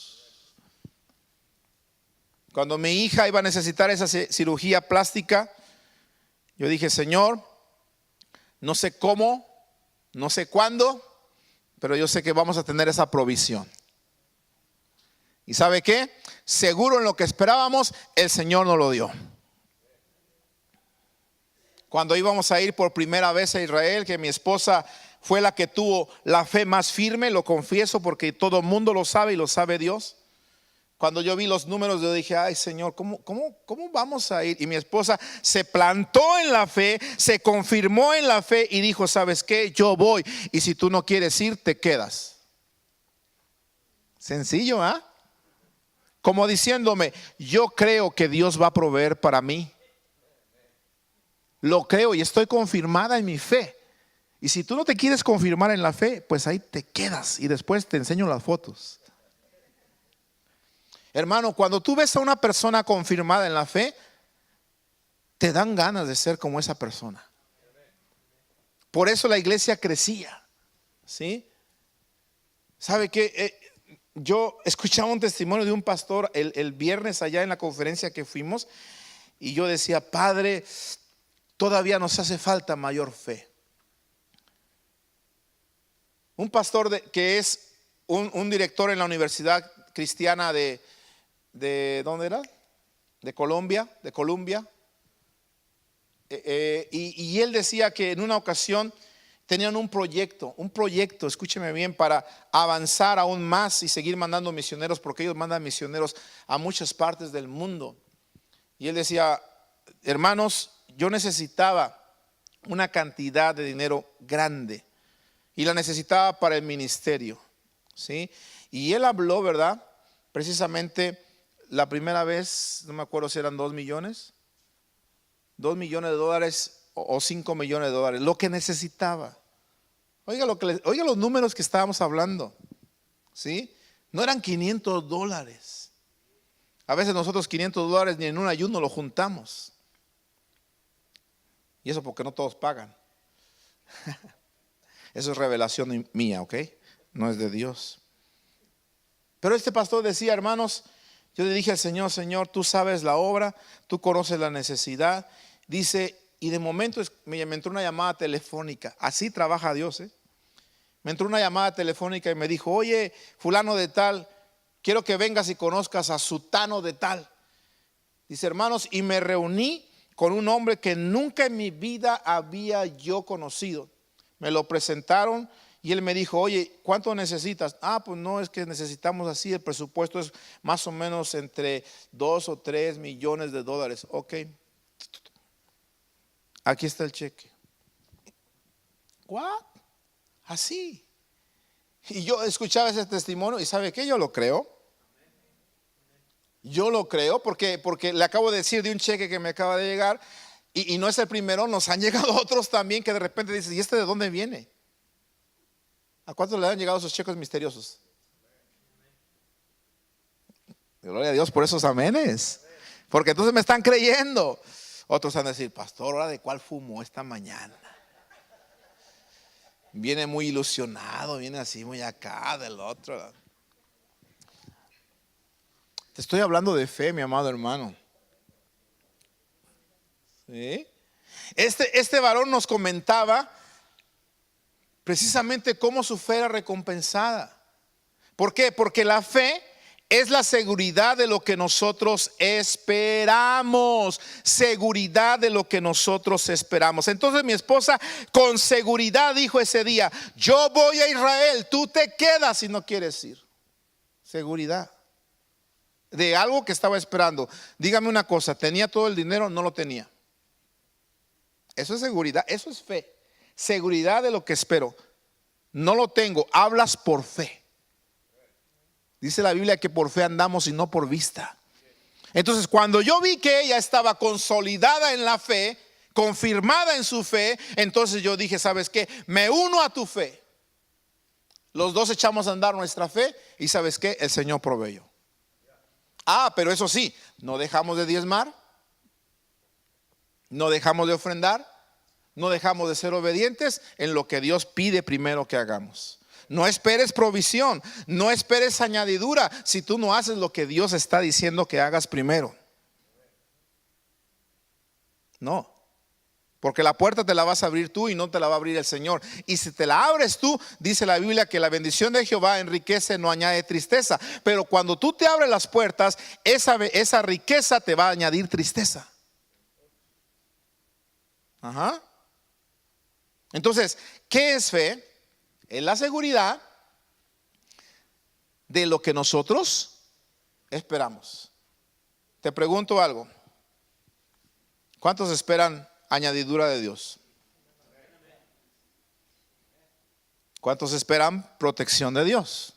Cuando mi hija iba a necesitar esa cirugía plástica, yo dije: Señor, no sé cómo, no sé cuándo, pero yo sé que vamos a tener esa provisión. ¿Y sabe qué? Seguro en lo que esperábamos, el Señor nos lo dio. Cuando íbamos a ir por primera vez a Israel, que mi esposa fue la que tuvo la fe más firme, lo confieso porque todo el mundo lo sabe y lo sabe Dios. Cuando yo vi los números, yo dije: ay Señor, ¿cómo vamos a ir? Y mi esposa se plantó en la fe, se confirmó en la fe y dijo: ¿sabes qué? Yo voy, y si tú no quieres ir, te quedas. Sencillo, ¿ah? Como diciéndome: yo creo que Dios va a proveer para mí. Lo creo y estoy confirmada en mi fe. Y si tú no te quieres confirmar en la fe, pues ahí te quedas y después te enseño las fotos. Hermano, cuando tú ves a una persona confirmada en la fe, te dan ganas de ser como esa persona. Por eso la iglesia crecía, ¿sí? ¿Sabe qué? Yo escuchaba un testimonio de un pastor el viernes allá en la conferencia que fuimos, y yo decía: Padre, todavía nos hace falta mayor fe. Un pastor que es un director en la Universidad Cristiana de ¿dónde era? de Colombia, y él decía que en una ocasión tenían un proyecto, escúcheme bien, para avanzar aún más y seguir mandando misioneros, porque ellos mandan misioneros a muchas partes del mundo. Y él decía, hermanos, yo necesitaba una cantidad de dinero grande y la necesitaba para el ministerio, ¿sí? Y él habló, ¿verdad? Precisamente la primera vez, no me acuerdo si eran 2 millones de dólares o 5 millones de dólares, lo que necesitaba. Oiga los números que estábamos hablando, ¿sí? No eran 500 dólares. A veces nosotros 500 dólares ni en un ayuno lo juntamos. Y eso porque no todos pagan. Eso es revelación mía, ¿ok? No es de Dios. Pero este pastor decía, hermanos, yo le dije al Señor, Señor, tú sabes la obra, tú conoces la necesidad. Dice, y de momento me entró una llamada telefónica. Así trabaja Dios, ¿eh? Me entró una llamada telefónica y me dijo, oye, fulano de tal, quiero que vengas y conozcas a sutano de tal. Dice, hermanos, y me reuní con un hombre que nunca en mi vida había yo conocido. Me lo presentaron y él me dijo, oye, ¿cuánto necesitas? Pues no, es que necesitamos así, el presupuesto es más o menos entre 2 o 3 millones de dólares. Ok, aquí está el cheque. ¿What? Así. Y yo escuchaba ese testimonio y ¿sabe qué? Yo lo creo. Yo lo creo porque le acabo de decir de un cheque que me acaba de llegar y no es el primero, nos han llegado otros también que de repente dicen, ¿y este de dónde viene? ¿A cuántos le han llegado esos cheques misteriosos? Gloria a Dios por esos amenes, porque entonces me están creyendo. Otros van a decir, pastor, ¿ahora de cuál fumó esta mañana? Viene muy ilusionado, viene así muy acá del otro. Te estoy hablando de fe, mi amado hermano. ¿Sí? Este varón nos comentaba precisamente cómo su fe era recompensada. ¿Por qué? Porque la fe es la seguridad de lo que nosotros esperamos. Seguridad de lo que nosotros esperamos. Entonces mi esposa con seguridad dijo ese día, yo voy a Israel, tú te quedas si no quieres ir. Seguridad de algo que estaba esperando. Dígame una cosa, ¿tenía todo el dinero? No lo tenía. Eso es seguridad, eso es fe. Seguridad de lo que espero. No lo tengo, hablas por fe. Dice la Biblia que por fe andamos y no por vista. Entonces cuando yo vi que ella estaba consolidada en la fe, confirmada en su fe, entonces yo dije, ¿sabes qué? Me uno a tu fe. Los dos echamos a andar nuestra fe y ¿sabes qué? El Señor proveyó. Pero eso sí, no dejamos de diezmar, no dejamos de ofrendar, no dejamos de ser obedientes en lo que Dios pide primero que hagamos. No esperes provisión, no esperes añadidura si tú no haces lo que Dios está diciendo que hagas primero. No, porque la puerta te la vas a abrir tú y no te la va a abrir el Señor. Y si te la abres tú, dice la Biblia que la bendición de Jehová enriquece, no añade tristeza. Pero cuando tú te abres las puertas, esa riqueza te va a añadir tristeza. Ajá. Entonces, ¿qué es fe? Es la seguridad de lo que nosotros esperamos. Te pregunto algo. ¿Cuántos esperan añadidura de Dios? ¿Cuántos esperan protección de Dios?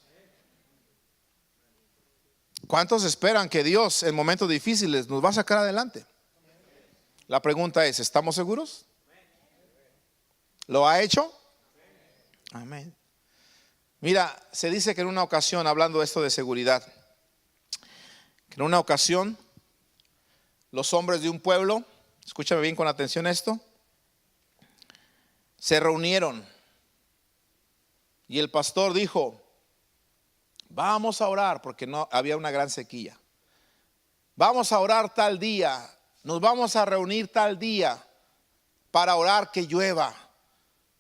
¿Cuántos esperan que Dios en momentos difíciles nos va a sacar adelante? La pregunta es, ¿estamos seguros? ¿Lo ha hecho? Amén. Mira, se dice que en una ocasión, hablando de esto de seguridad, que en una ocasión los hombres de un pueblo, escúchame bien con atención esto, se reunieron y el pastor dijo, vamos a orar, porque no había una gran sequía. Vamos a orar tal día, nos vamos a reunir tal día para orar que llueva,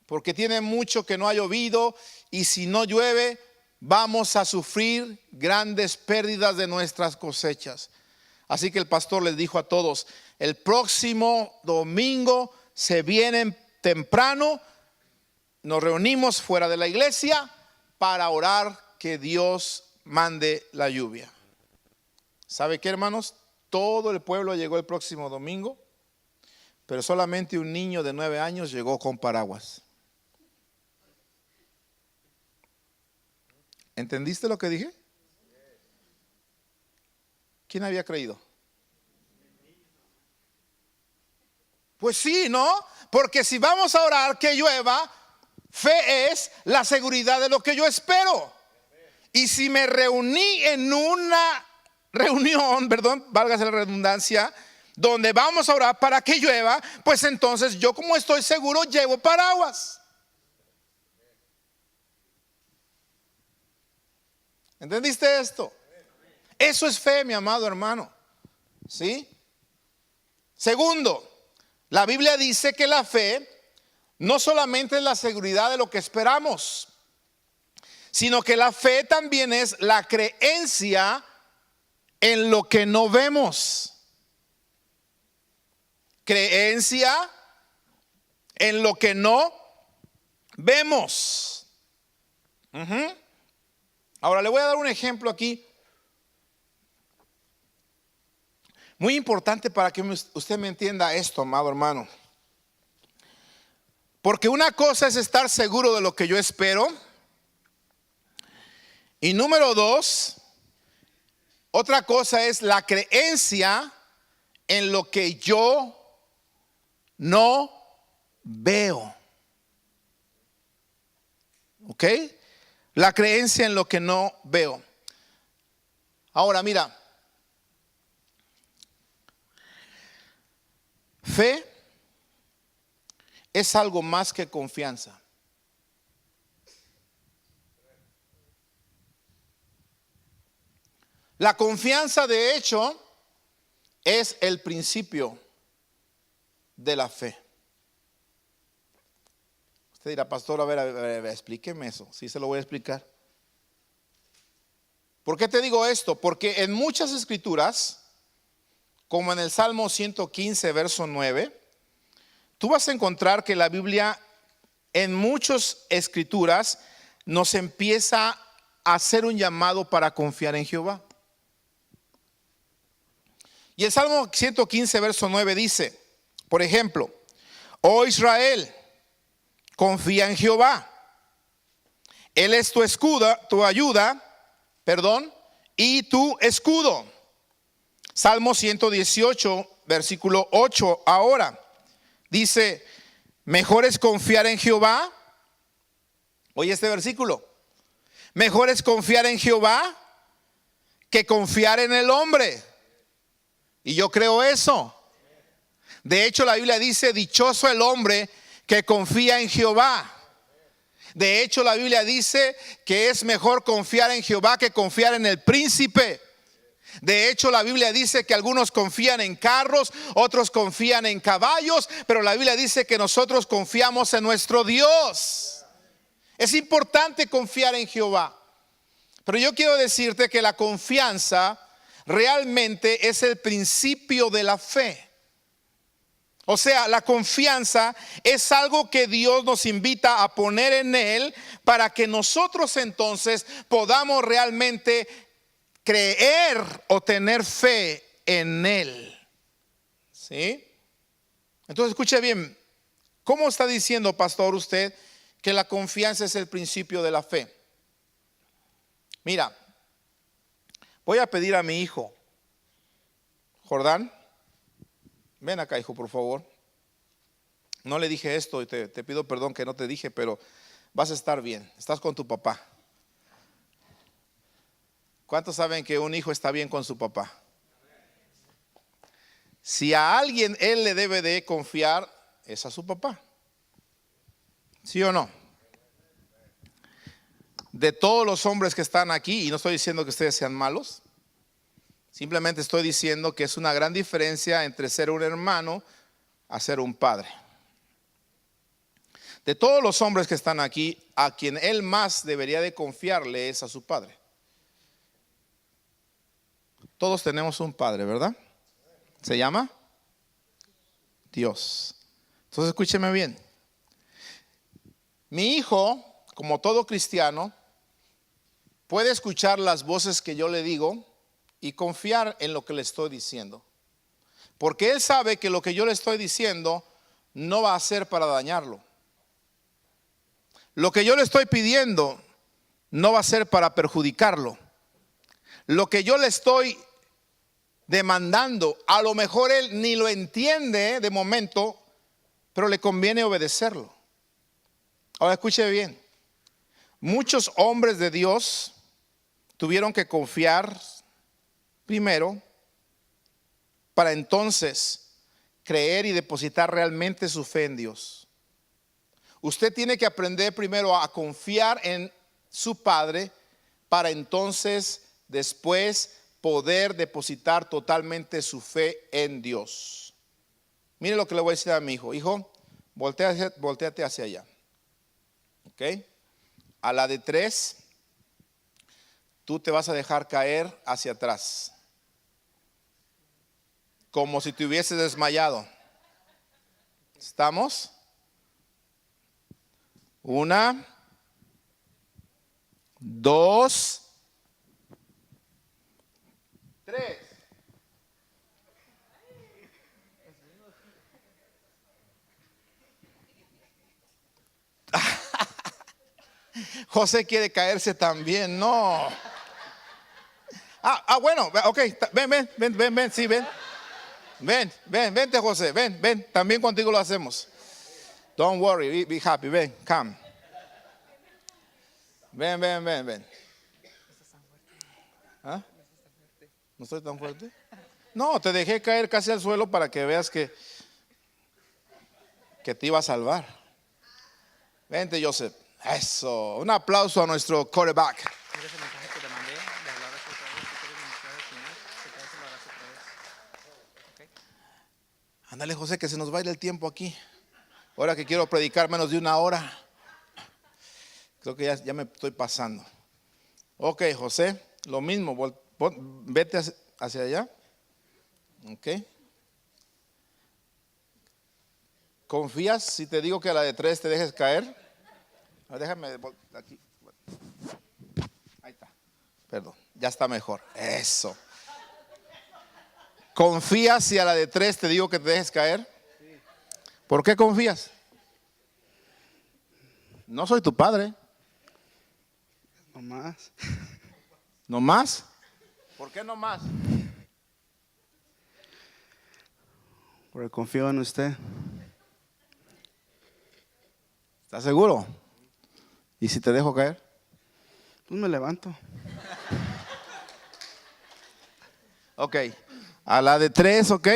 porque tiene mucho que no ha llovido y si no llueve vamos a sufrir grandes pérdidas de nuestras cosechas. Así que el pastor les dijo a todos: el próximo domingo se vienen temprano, nos reunimos fuera de la iglesia para orar que Dios mande la lluvia. ¿Sabe qué, hermanos? Todo el pueblo llegó el próximo domingo, pero solamente un niño de 9 años llegó con paraguas. ¿Entendiste lo que dije? ¿Quién había creído? Pues sí, ¿no? Porque si vamos a orar que llueva, fe es la seguridad de lo que yo espero. Y si me reuní en una reunión, válgase la redundancia, donde vamos a orar para que llueva, pues entonces yo, como estoy seguro, llevo paraguas. ¿Entendiste esto? Eso es fe, mi amado hermano. ¿Sí? Segundo, la Biblia dice que la fe no solamente es la seguridad de lo que esperamos, sino que la fe también es la creencia en lo que no vemos. Creencia en lo que no vemos. Ahora le voy a dar un ejemplo aquí muy importante para que usted me entienda esto, amado hermano. Porque una cosa es estar seguro de lo que yo espero, y número 2, otra cosa es la creencia en lo que yo no veo. ¿Ok? La creencia en lo que no veo. Ahora mira, fe es algo más que confianza. La confianza, de hecho, es el principio de la fe. Usted dirá: pastor, a ver, explíqueme eso. Sí, se lo voy a explicar. ¿Por qué te digo esto? Porque en muchas escrituras, como en el Salmo 115, verso 9, tú vas a encontrar que la Biblia en muchas escrituras nos empieza a hacer un llamado para confiar en Jehová. Y el Salmo 115, verso 9 dice, por ejemplo: oh Israel, confía en Jehová. Él es tu escudo, tu ayuda, y tu escudo. Salmo 118, versículo 8 ahora. Dice: mejor es confiar en Jehová. Oye este versículo: mejor es confiar en Jehová que confiar en el hombre. Y yo creo eso. De hecho, la Biblia dice: dichoso el hombre que confía en Jehová. De hecho, la Biblia dice que es mejor confiar en Jehová que confiar en el príncipe. De hecho, la Biblia dice que algunos confían en carros, otros confían en caballos, pero la Biblia dice que nosotros confiamos en nuestro Dios. Es importante confiar en Jehová. Pero yo quiero decirte que la confianza realmente es el principio de la fe. O sea, la confianza es algo que Dios nos invita a poner en Él para que nosotros entonces podamos realmente creer o tener fe en Él. ¿Sí? Entonces escuche bien, ¿cómo está diciendo, pastor, usted que la confianza es el principio de la fe? Mira, voy a pedir a mi hijo, Jordán, ven acá, hijo, por favor. No le dije esto y te pido perdón que no te dije, pero vas a estar bien, estás con tu papá. ¿Cuántos saben que un hijo está bien con su papá? Si a alguien él le debe de confiar, es a su papá. ¿Sí o no? De todos los hombres que están aquí, y no estoy diciendo que ustedes sean malos, simplemente estoy diciendo que es una gran diferencia entre ser un hermano a ser un padre. De todos los hombres que están aquí, a quien él más debería de confiarle es a su padre. Todos tenemos un padre, ¿verdad? ¿Se llama? Dios. Entonces escúcheme bien. Mi hijo, como todo cristiano, puede escuchar las voces que yo le digo y confiar en lo que le estoy diciendo. Porque él sabe que lo que yo le estoy diciendo no va a ser para dañarlo. Lo que yo le estoy pidiendo no va a ser para perjudicarlo. Lo que yo le estoy demandando, a lo mejor él ni lo entiende de momento, pero le conviene obedecerlo. Ahora escuche bien. Muchos hombres de Dios tuvieron que confiar primero para entonces creer y depositar realmente su fe en Dios. Usted tiene que aprender primero a confiar en su Padre para entonces después poder depositar totalmente su fe en Dios. Mire lo que le voy a decir a mi hijo. Hijo, volteate hacia allá. ¿Ok? A la de 3, tú te vas a dejar caer hacia atrás, como si te hubieses desmayado. ¿Estamos? 1, 2, 3. José quiere caerse también, no. Bueno, ok, ven, sí, ven. Vente José, ven, también contigo lo hacemos. Don't worry, be happy, ven, come. Ven. ¿Ah? ¿No estoy tan fuerte? No, te dejé caer casi al suelo para que veas que te iba a salvar. Vente, Joseph. Eso, un aplauso a nuestro quarterback. Ándale, José, que se nos va a ir el tiempo aquí. Ahora que quiero predicar menos de 1 hora. Creo que ya me estoy pasando. Ok, José, lo mismo. Vete hacia allá. Ok. ¿Confías si te digo que a la de 3 te dejes caer? Déjame aquí. Ahí está. Perdón, ya está mejor. Eso. ¿Confías si a la de 3 te digo que te dejes caer? ¿Por qué confías? No soy tu padre. No más. ¿No más? ¿Por qué no más? Porque confío en usted. ¿Estás seguro? ¿Y si te dejo caer? Pues me levanto. Ok. A la de 3, ok.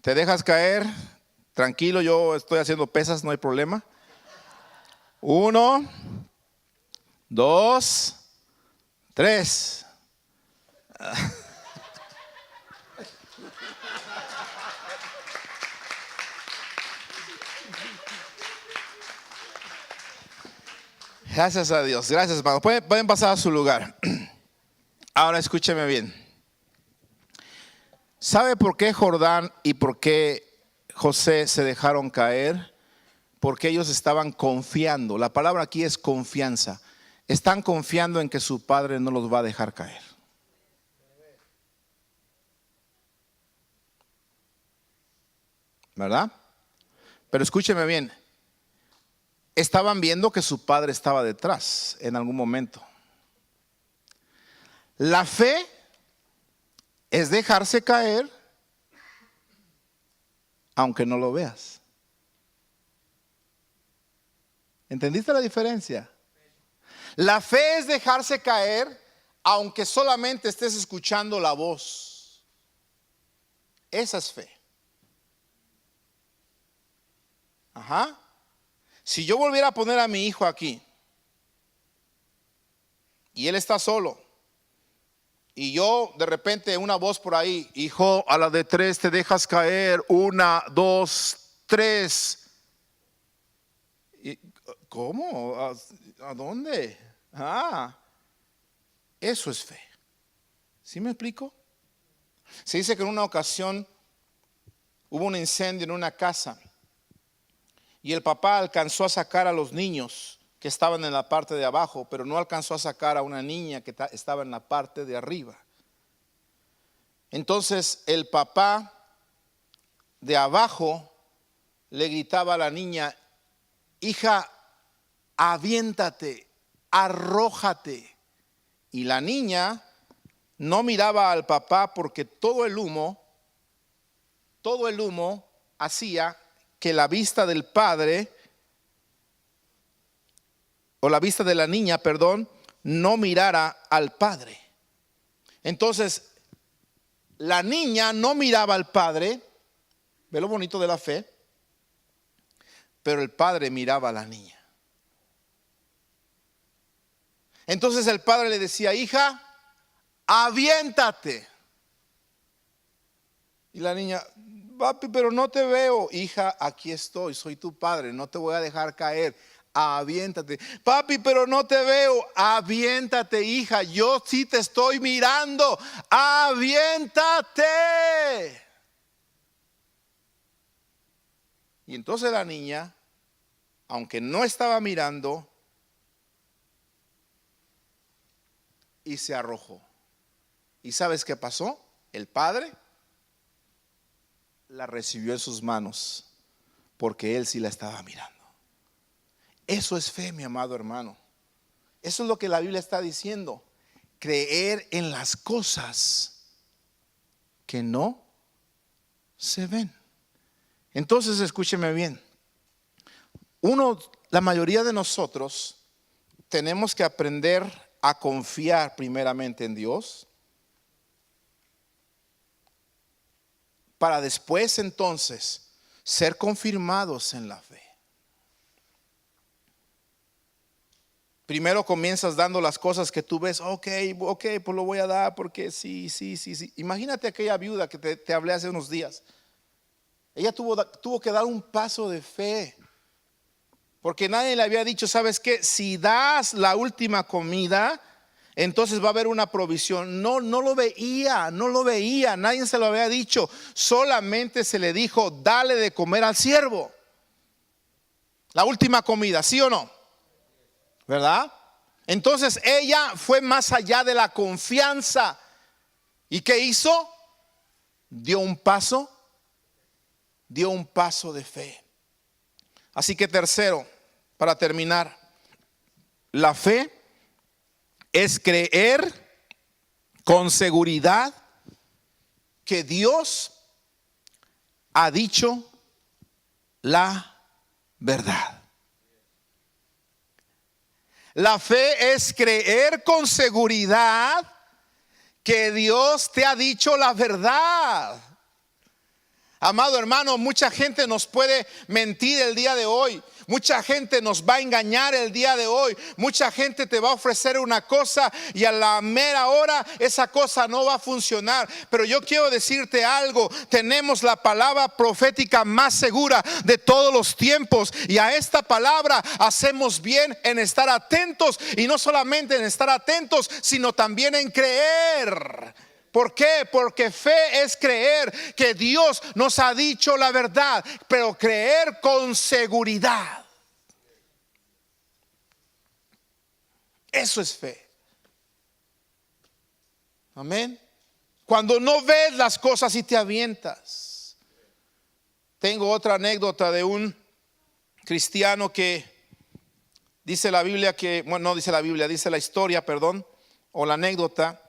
Te dejas caer. Tranquilo, yo estoy haciendo pesas, no hay problema. 1, 2, 3. Gracias a Dios, gracias hermano. Pueden pasar a su lugar. Ahora escúcheme bien. ¿Sabe por qué Jordán y por qué José se dejaron caer? Porque ellos estaban confiando. La palabra aquí es confianza. Están confiando en que su padre no los va a dejar caer. ¿Verdad? Pero escúcheme bien. Estaban viendo que su padre estaba detrás en algún momento. La fe es dejarse caer aunque no lo veas. ¿Entendiste la diferencia? La fe es dejarse caer aunque solamente estés escuchando la voz. Esa es fe. Ajá. Si yo volviera a poner a mi hijo aquí y él está solo y yo de repente una voz por ahí, hijo, a la de 3 te dejas caer, 1, 2, 3. ¿Cómo? ¿A dónde? Eso es fe. ¿Sí me explico? Se dice que en una ocasión hubo un incendio en una casa y el papá alcanzó a sacar a los niños que estaban en la parte de abajo, pero no alcanzó a sacar a una niña que estaba en la parte de arriba. Entonces el papá de abajo le gritaba a la niña: hija, aviéntate, arrójate. Y la niña no miraba al papá porque todo el humo hacía que la vista del padre, o la vista de la niña, perdón, no mirara al padre. Entonces, la niña no miraba al padre. Ve lo bonito de la fe. Pero el padre miraba a la niña. Entonces el padre le decía: hija, aviéntate. Y la niña: papi, pero no te veo. Hija, aquí estoy, soy tu padre, no te voy a dejar caer. Aviéntate. Papi, pero no te veo. Aviéntate, hija, yo sí te estoy mirando. Aviéntate. Y entonces la niña, aunque no estaba mirando, y se arrojó. ¿Y sabes qué pasó? El padre la recibió en sus manos porque él sí la estaba mirando. Eso es fe, mi amado hermano. Eso es lo que la Biblia está diciendo. Creer en las cosas que no se ven. Entonces, escúcheme bien. La mayoría de nosotros tenemos que aprender a confiar primeramente en Dios, para después entonces ser confirmados en la fe. Primero comienzas dando las cosas que tú ves. Ok, pues lo voy a dar porque sí. Imagínate aquella viuda que te hablé hace unos días. Ella tuvo que dar un paso de fe, porque nadie le había dicho: ¿sabes qué? Si das la última comida, entonces va a haber una provisión. No lo veía, nadie se lo había dicho. Solamente se le dijo: dale de comer al siervo. La última comida, ¿sí o no? ¿Verdad? Entonces ella fue más allá de la confianza. ¿Y qué hizo? Dio un paso de fe. Así que tercero, para terminar, la fe es creer con seguridad que Dios ha dicho la verdad. La fe es creer con seguridad que Dios te ha dicho la verdad. Amado hermano, mucha gente nos puede mentir el día de hoy. Mucha gente nos va a engañar el día de hoy. Mucha gente te va a ofrecer una cosa y a la mera hora esa cosa no va a funcionar. Pero yo quiero decirte algo: tenemos la palabra profética más segura de todos los tiempos, y a esta palabra hacemos bien en estar atentos, y no solamente en estar atentos, sino también en creer. ¿Por qué? Porque fe es creer que Dios nos ha dicho la verdad, pero creer con seguridad. Eso es fe. Amén. Cuando no ves las cosas y te avientas. Tengo otra anécdota de un cristiano que dice la Biblia que, bueno, no dice la Biblia, dice la historia, perdón, o la anécdota,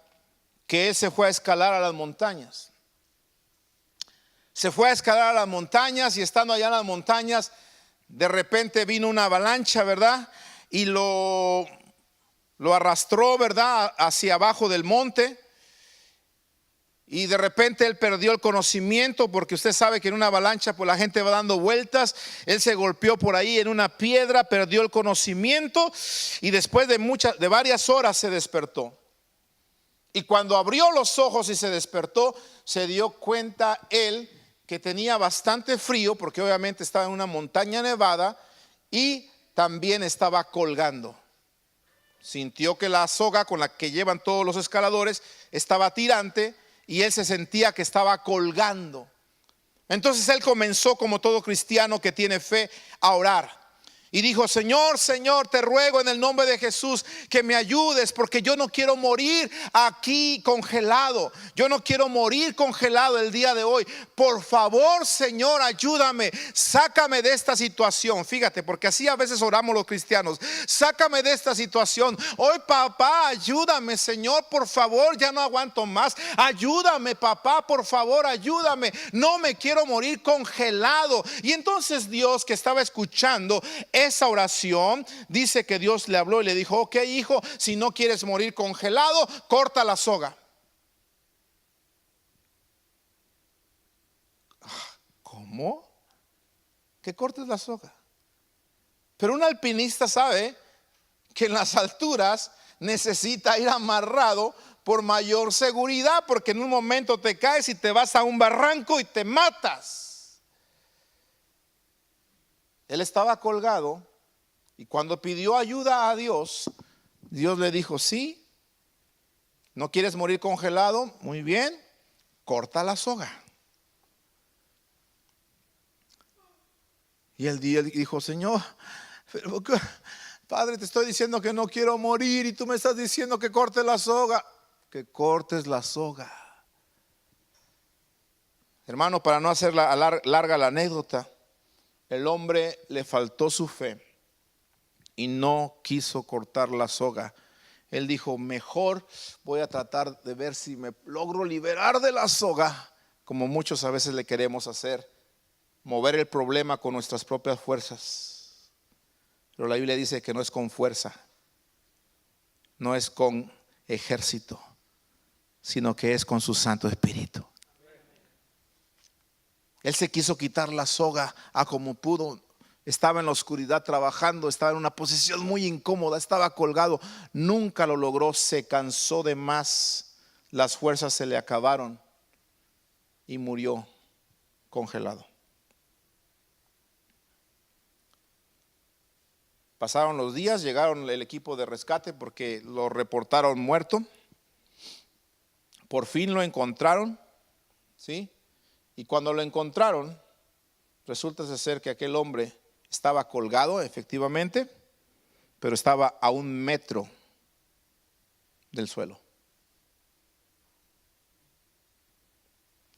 que él se fue a escalar a las montañas. Se fue a escalar a las montañas, y estando allá en las montañas, de repente vino una avalancha, ¿verdad? Y lo arrastró, ¿verdad?, hacia abajo del monte. Y de repente él perdió el conocimiento, porque usted sabe que en una avalancha pues la gente va dando vueltas. Él se golpeó por ahí en una piedra, perdió el conocimiento, y después de varias horas se despertó. Y cuando abrió los ojos y se despertó, se dio cuenta él que tenía bastante frío, porque obviamente estaba en una montaña nevada, y también estaba colgando. Sintió que la soga con la que llevan todos los escaladores estaba tirante, y él se sentía que estaba colgando. Entonces él comenzó, como todo cristiano que tiene fe, a orar. Y dijo: Señor, Señor, te ruego en el nombre de Jesús que me ayudes, porque yo no quiero morir aquí congelado. Yo no quiero morir congelado el día de hoy. Por favor, Señor, ayúdame. Sácame de esta situación. Fíjate, porque así a veces oramos los cristianos. Sácame de esta situación. Hoy, papá, ayúdame, Señor, por favor, ya no aguanto más. Ayúdame, papá, por favor, ayúdame. No me quiero morir congelado. Y entonces Dios, que estaba escuchando esa oración, dice que Dios le habló y le dijo: ok, hijo, si no quieres morir congelado, corta la soga. ¿Cómo? Que cortes la soga. Pero un alpinista sabe que en las alturas necesita ir amarrado por mayor seguridad, porque en un momento te caes y te vas a un barranco y te matas. Él estaba colgado, y cuando pidió ayuda a Dios, Dios le dijo: sí, ¿no quieres morir congelado? Muy bien, corta la soga. Y él dijo: Señor, pero, Padre, te estoy diciendo que no quiero morir y tú me estás diciendo que corte la soga. Que cortes la soga. Hermano, para no hacer larga la anécdota, el hombre le faltó su fe y no quiso cortar la soga. Él dijo: mejor voy a tratar de ver si me logro liberar de la soga, como muchos a veces le queremos hacer, mover el problema con nuestras propias fuerzas. Pero la Biblia dice que no es con fuerza, no es con ejército, sino que es con su Santo Espíritu. Él se quiso quitar la soga a como pudo. Estaba en la oscuridad trabajando, estaba en una posición muy incómoda, estaba colgado. Nunca lo logró, se cansó de más. Las fuerzas se le acabaron y murió congelado. Pasaron los días, llegaron el equipo de rescate porque lo reportaron muerto. Por fin lo encontraron, ¿sí? Y cuando lo encontraron, resulta ser que aquel hombre estaba colgado, efectivamente, pero estaba a 1 metro del suelo.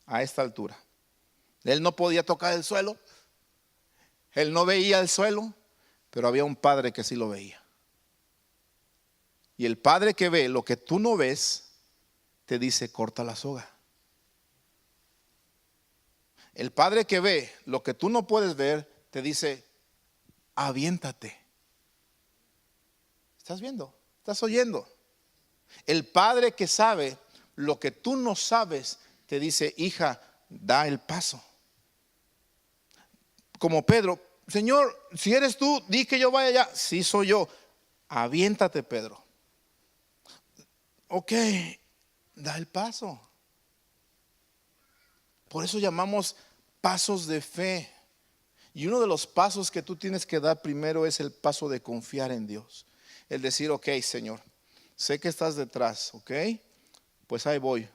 A esta altura. Él no podía tocar el suelo, él no veía el suelo, pero había un padre que sí lo veía. Y el padre que ve lo que tú no ves, te dice: corta la soga. El padre que ve lo que tú no puedes ver, te dice: aviéntate. ¿Estás viendo? ¿Estás oyendo? El padre que sabe lo que tú no sabes, te dice: hija, da el paso. Como Pedro: Señor, si eres tú, di que yo vaya allá. Sí, soy yo. Aviéntate, Pedro. Ok, da el paso. Por eso llamamos pasos de fe. Y uno de los pasos que tú tienes que dar primero es el paso de confiar en Dios. El decir: ok, Señor, sé que estás detrás, ok, pues ahí voy.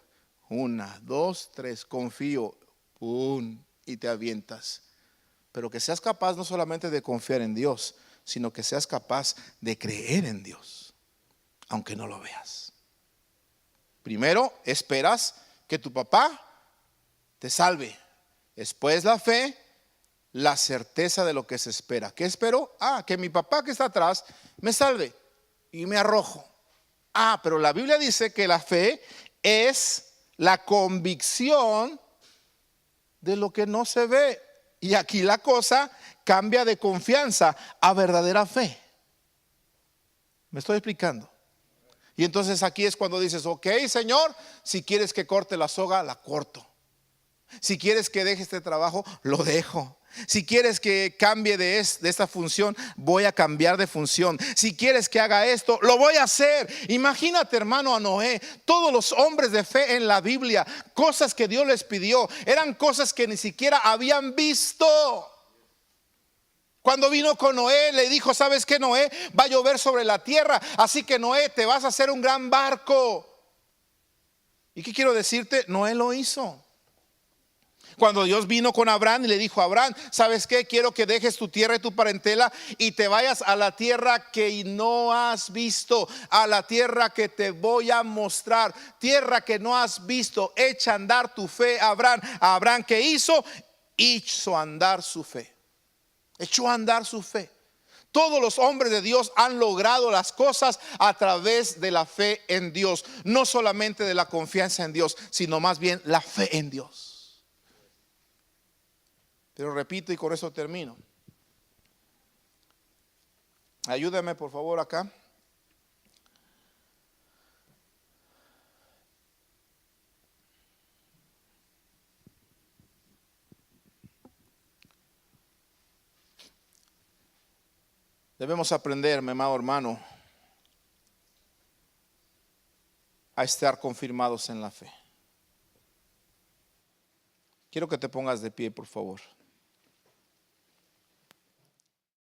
1, 2, 3, confío. Y te avientas. Pero que seas capaz no solamente de confiar en Dios, sino que seas capaz de creer en Dios, aunque no lo veas. Primero esperas que tu papá te salve. Después la fe, la certeza de lo que se espera. ¿Qué espero? Que mi papá que está atrás me salve y me arrojo. Pero la Biblia dice que la fe es la convicción de lo que no se ve. Y aquí la cosa cambia de confianza a verdadera fe. ¿Me estoy explicando? Y entonces aquí es cuando dices: ok, Señor, si quieres que corte la soga, la corto. Si quieres que deje este trabajo, lo dejo. Si quieres que cambie de esta función, voy a cambiar de función. Si quieres que haga esto, lo voy a hacer. Imagínate, hermano, a Noé. Todos los hombres de fe en la Biblia, cosas que Dios les pidió, eran cosas que ni siquiera habían visto. Cuando vino con Noé, le dijo: ¿sabes qué, Noé? Va a llover sobre la tierra, así que, Noé, te vas a hacer un gran barco. ¿Y qué quiero decirte? Noé lo hizo. Cuando Dios vino con Abraham y le dijo a Abraham, ¿sabes qué? Quiero que dejes tu tierra y tu parentela y te vayas a la tierra que no has visto, a la tierra que te voy a mostrar, tierra que no has visto. Echa a andar tu fe, Abraham. Abraham, ¿qué hizo? Hizo andar su fe. Echó a andar su fe. Todos los hombres de Dios han logrado las cosas a través de la fe en Dios. No solamente de la confianza en Dios, sino más bien la fe en Dios. Pero repito y con eso termino. Ayúdame por favor acá. Debemos aprender, mi amado hermano, a estar confirmados en la fe. Quiero que te pongas de pie, por favor.